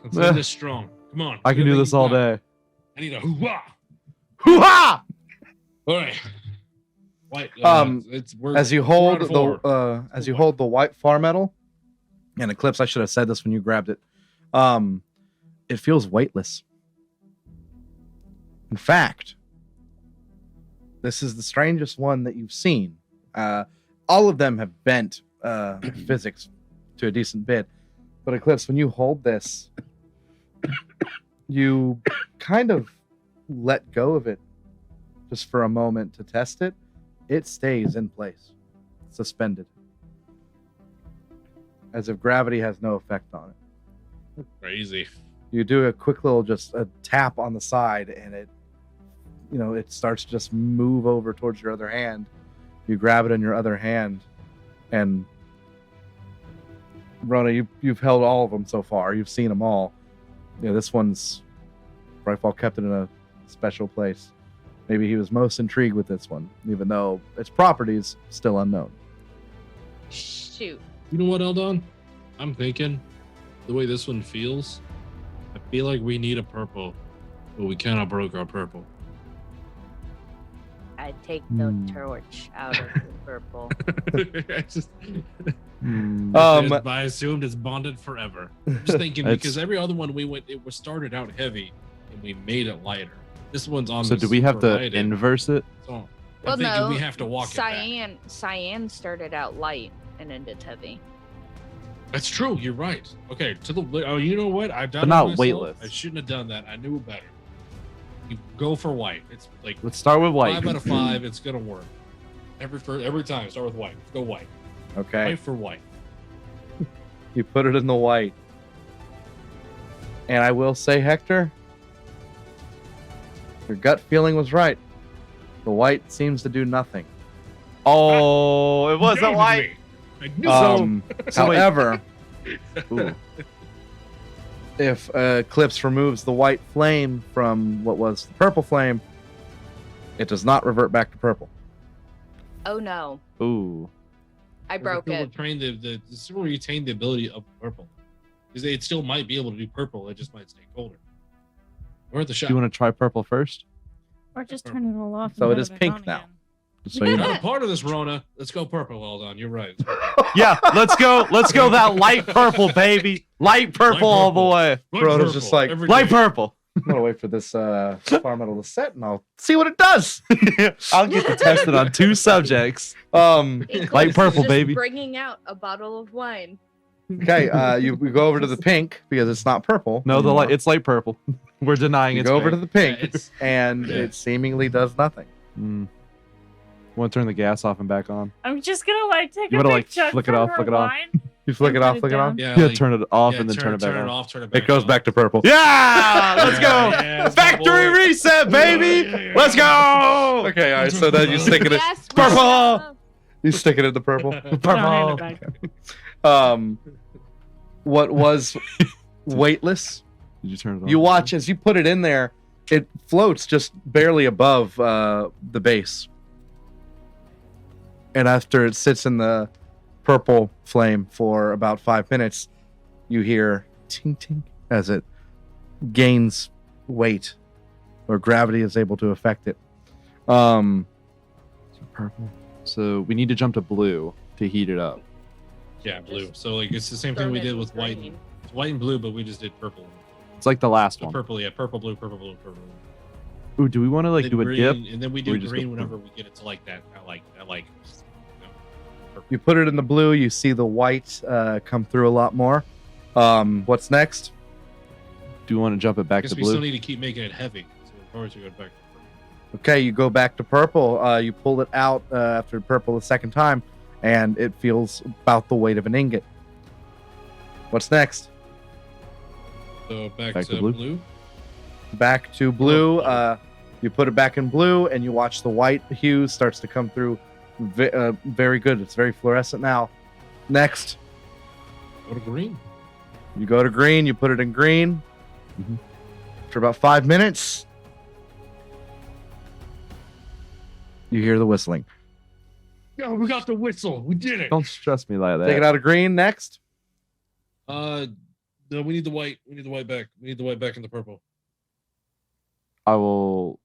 Let's end this strong. Come on. I can do this all day. I need a hoo-ha. Hoo-ha! All right. White. We're As you we're hold on forward. the white Farmetal, and Eclipse, I should have said this when you grabbed it. It feels weightless. In fact, this is the strangest one that you've seen. All of them have bent physics to a decent bit, but Eclipse, when you hold this, you kind of let go of it just for a moment to test it. It stays in place, suspended, as if gravity has no effect on it. Crazy. You do a quick little just a tap on the side, and it starts to just move over towards your other hand. You grab it in your other hand, and Rona, you've held all of them so far. You've seen them all. This one's Brightfall kept it in a special place. Maybe he was most intrigued with this one, even though its properties still unknown. Shoot. You know what, Eldon? I'm thinking the way this one feels, I feel like we need a purple, but we cannot broke our purple. I take the torch out of the purple. I just, Um, I assumed it's bonded forever. I'm just thinking It's- because every other one it was started out heavy and we made it lighter. This one's on. So the do we have to variety, inverse it? so I'm Well, thinking no. we have to walk it back. Cyan started out light and ended heavy. That's true. You're right. Okay. Oh, you know what? I've done But it not myself. weightless. I shouldn't have done that. I knew better. You go for white. It's like Let's start with white. 5 out of 5. It's gonna work. Every time. Start with white. Let's go white. okay, White for white. you put it in the white. And I will say, Hector, your gut feeling was right. The white seems to do nothing. Oh, it wasn't Goaded white. me. I knew So wait. However, Ooh. if Eclipse removes the white flame from what was the purple flame, it does not revert back to purple. Oh no, Ooh. I broke it. This is where you retain the ability of purple. Because it still might be able to do purple. It just might stay colder. We're at the Do shop. you want to try purple first? Or just turn it all off. So and it put is back pink on now. again. Just so you know. Another part of this Rona. Let's go purple. Well done. You're right. Yeah, let's go. Let's go that light purple, baby. Light purple all the purple. way. Rona's just like, every Light day. purple. I'm gonna wait for this Farmetal to set, and I'll see what it does. I'll get to test it on 2 subjects. Eclipse Light is purple, just baby. Bringing out a bottle of wine. Okay, we go over to the pink because it's not purple. No, anymore. it's light purple. We're denying You it's go over to pink. the pink, Yeah, it's- and yeah. it seemingly does nothing. Mm. Want to turn the gas off and back on? I'm just gonna like take You a wanna, big like, chug flick it from off, her flick it on? wine. You flick it And off, put it flick it on. down. Yeah, like, turn it off yeah, and then turn it back turn on. it off, turn it back It goes on. back to purple. Yeah, let's go. Yeah, that's my Factory boy. reset, baby. Yeah. Let's go. Okay, all right. So then you stick it in Yes, purple. You stick it in the purple. No, hand it Purple. back. What was weightless? Did you turn it on? You watch as you put it in there. It floats just barely above the base. And after it sits in the purple flame for about 5 minutes, you hear ting ting as it gains weight, or gravity is able to affect it. Purple. So we need to jump to blue to heat it up. Yeah, blue. So like it's the same thing we did with white. It's white and blue, but we just did purple. It's like the last So one. purple, yeah, purple, blue, purple, blue, purple. Ooh, do we want to like Then do a green, dip? and then we Or do we just go green whenever purple? we get it to like that. I like. You put it in the blue, you see the white come through a lot more. What's next? Do we want to jump it I back guess to we still blue? need to keep making it heavy. So of course we go back to purple. Okay, you go back to purple. You pull it out after purple the second time, and it feels about the weight of an ingot. What's next? So back Back to to blue? blue. Back to blue. You put it back in blue, and you watch the white hue starts to come through. Very good. It's very fluorescent now. Next, Go to green. you go to green. You put it in green. Mhm. For about 5 minutes, you hear the whistling. Yeah, we got the whistle. We did it. Don't stress me like that. Take it out of green. Next, No, we need the white. We need the white back. We need the white back in the purple. I will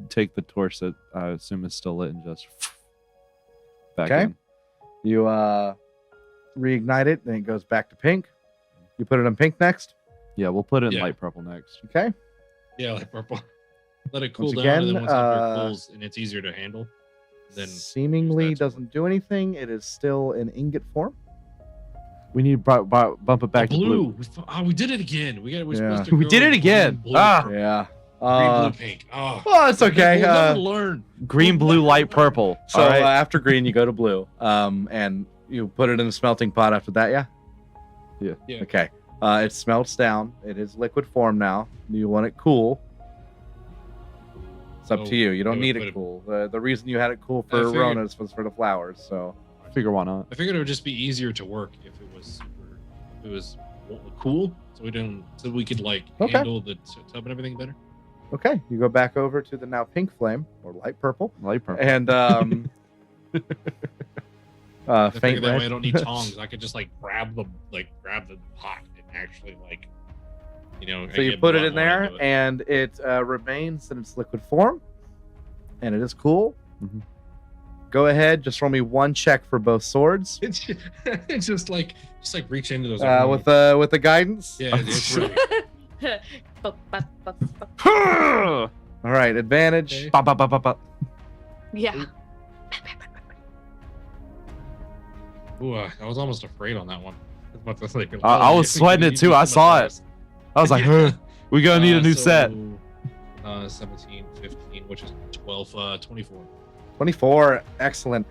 take the torch that I assume is still lit and just back Okay. in. you reignite it, and it goes back to pink. You put it in pink next. Yeah, we'll put it in Yeah. light purple next. Okay. Yeah, like purple. Let it cool Once down, and again, then once after it cools and it's easier to handle, then Seemingly use that to doesn't do anything. It is still in ingot form. We need to bump it back to blue. We did it again. We're Yeah. supposed to We go did it green, again. blue, Ah. purple. Yeah. Green, blue, pink. Oh, Well, it's okay. We'll never learn. Green, We'll blue, never light, learn. purple. So All right. after green, you go to blue. And you put it in a smelting pot after that. Yeah. Yeah. Yeah. Okay. It smelts down. It is liquid form now. You want it cool. It's up So, to you. You don't yeah, need put it it- cool. The reason you had it cool I for figured- Ronas was for the flowers. So Figure why not. I figured it would just be easier to work if it was cool, so we could like Okay. handle the tub and everything better. okay, you go back over to the now pink flame or light purple, Light purple. and I faint figured that way I red. don't need tongs. I could just like grab the pot and actually like, So you put it in there, and it remains in its liquid form, and it is cool. Mhm. Go ahead, just roll me one check for both swords it's just like reach into those. with the guidance. yeah, it's really. All right, advantage. Okay. Ba, ba, ba, ba, ba. Yeah. Ooh, I was almost afraid on that one. I was, about to, like, I was sweating it too. I saw it. I was like, Yeah. we gonna need a new set. 17, 15, which is 12, 24. 24, excellent.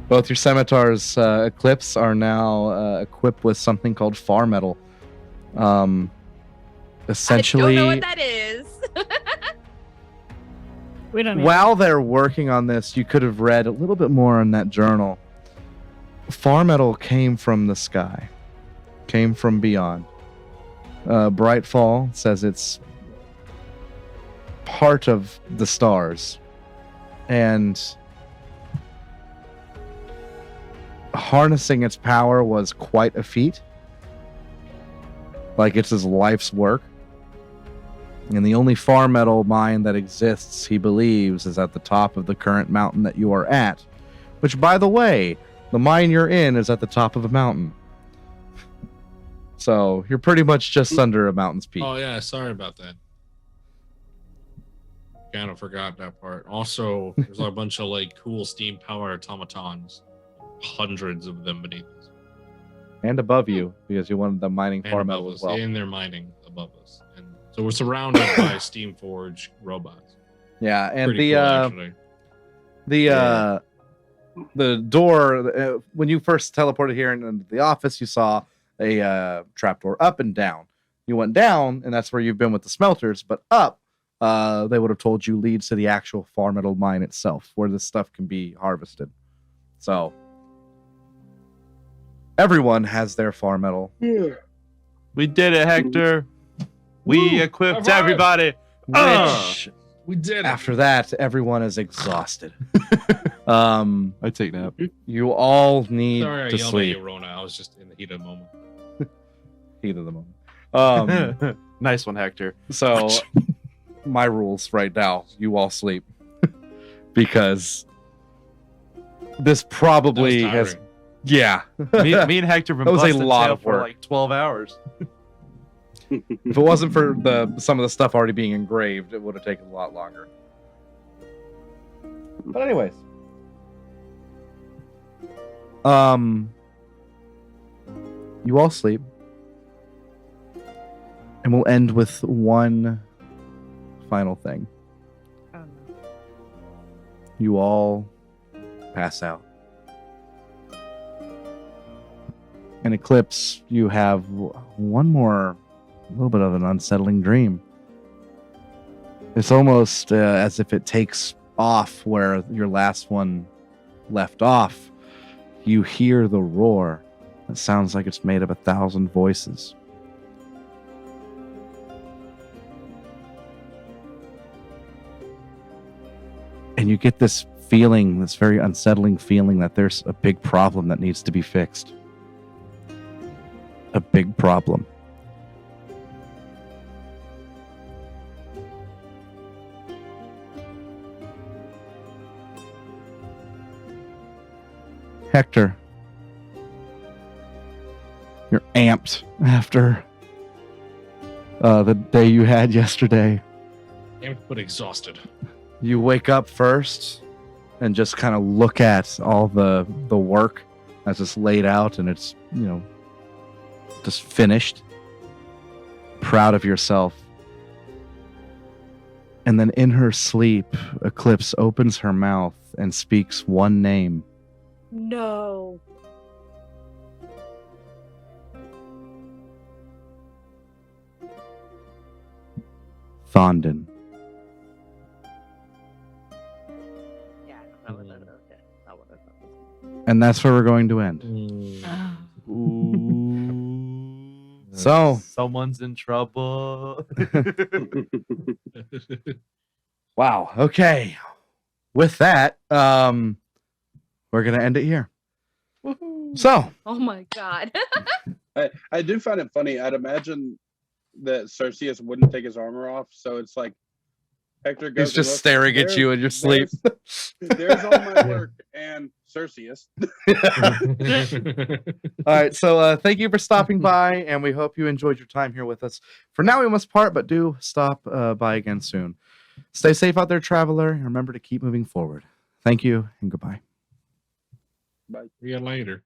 Both your scimitars, Eclipse, are now equipped with something called Farmetal. Essentially, I don't know what that is. We don't need while they're working on this, you could have read a little bit more in that journal. Farmetal came from the sky, came from beyond. Brightfall says it's part of the stars, and harnessing its power was quite a feat. Like it's his life's work. And the only Farmetal mine that exists, he believes, is at the top of the current mountain that you are at. Which, by the way, the mine you're in is at the top of a mountain. So you're pretty much just under a mountain's peak. Oh yeah, sorry about that. Kind of forgot that part. Also, there's a bunch of like cool steam power automatons, hundreds of them beneath us, And above you, because you wanted the mining and Farmetal above as us, well. and they're mining above us, and so we're surrounded by steam forge robots. Yeah, and Pretty cool, actually. the door when you first teleported here into the office, you saw a trapdoor up and down. You went down, and that's where you've been with the smelters. But up, they would have told you leads to the actual Farmetal mine itself, where this stuff can be harvested. So everyone has their Farmetal. We did it, Hector. We equipped everybody. Which We did it. after that, everyone is exhausted. I take nap. You all need Sorry, I to yelled sleep. at you, Rona. I was just in the heat of the moment. Heat of the moment. Nice one, Hector. So my rules right now, you all sleep. Because this probably That was has tiring. yeah. Me and Hector have been That was a busting lot tail of for work. like 12 hours. If it wasn't for some of the stuff already being engraved, it would have taken a lot longer. But anyways. You all sleep. And we'll end with one final thing. Oh, no. You all pass out. In Eclipse, you have one more, a little bit of an unsettling dream. It's almost as if it takes off where your last one left off. You hear the roar. It sounds like it's made of 1,000 voices. And you get this feeling, this very unsettling feeling that there's a big problem that needs to be fixed. A big problem. Hector, you're amped after the day you had yesterday. Amped but exhausted. You wake up first and just kind of look at all the work as it's laid out and it's, just finished. Proud of yourself. And then in her sleep, Eclipse opens her mouth and speaks one name. No. Thondon. Yeah, I would have okay. I would have. And that's where we're going to end. Ooh. So- Someone's in trouble. Wow. Okay. With that, we're gonna end it here. So Oh my god. I do find it funny. I'd imagine that Cerseus wouldn't take his armor off, so it's like Hector goes. he's just staring at you in your sleep. There's all my work and Cerseus. All right. So thank you for stopping by, and we hope you enjoyed your time here with us. For now, we must part, but do stop by again soon. Stay safe out there, traveler, and remember to keep moving forward. Thank you, and goodbye. Bye. See you later.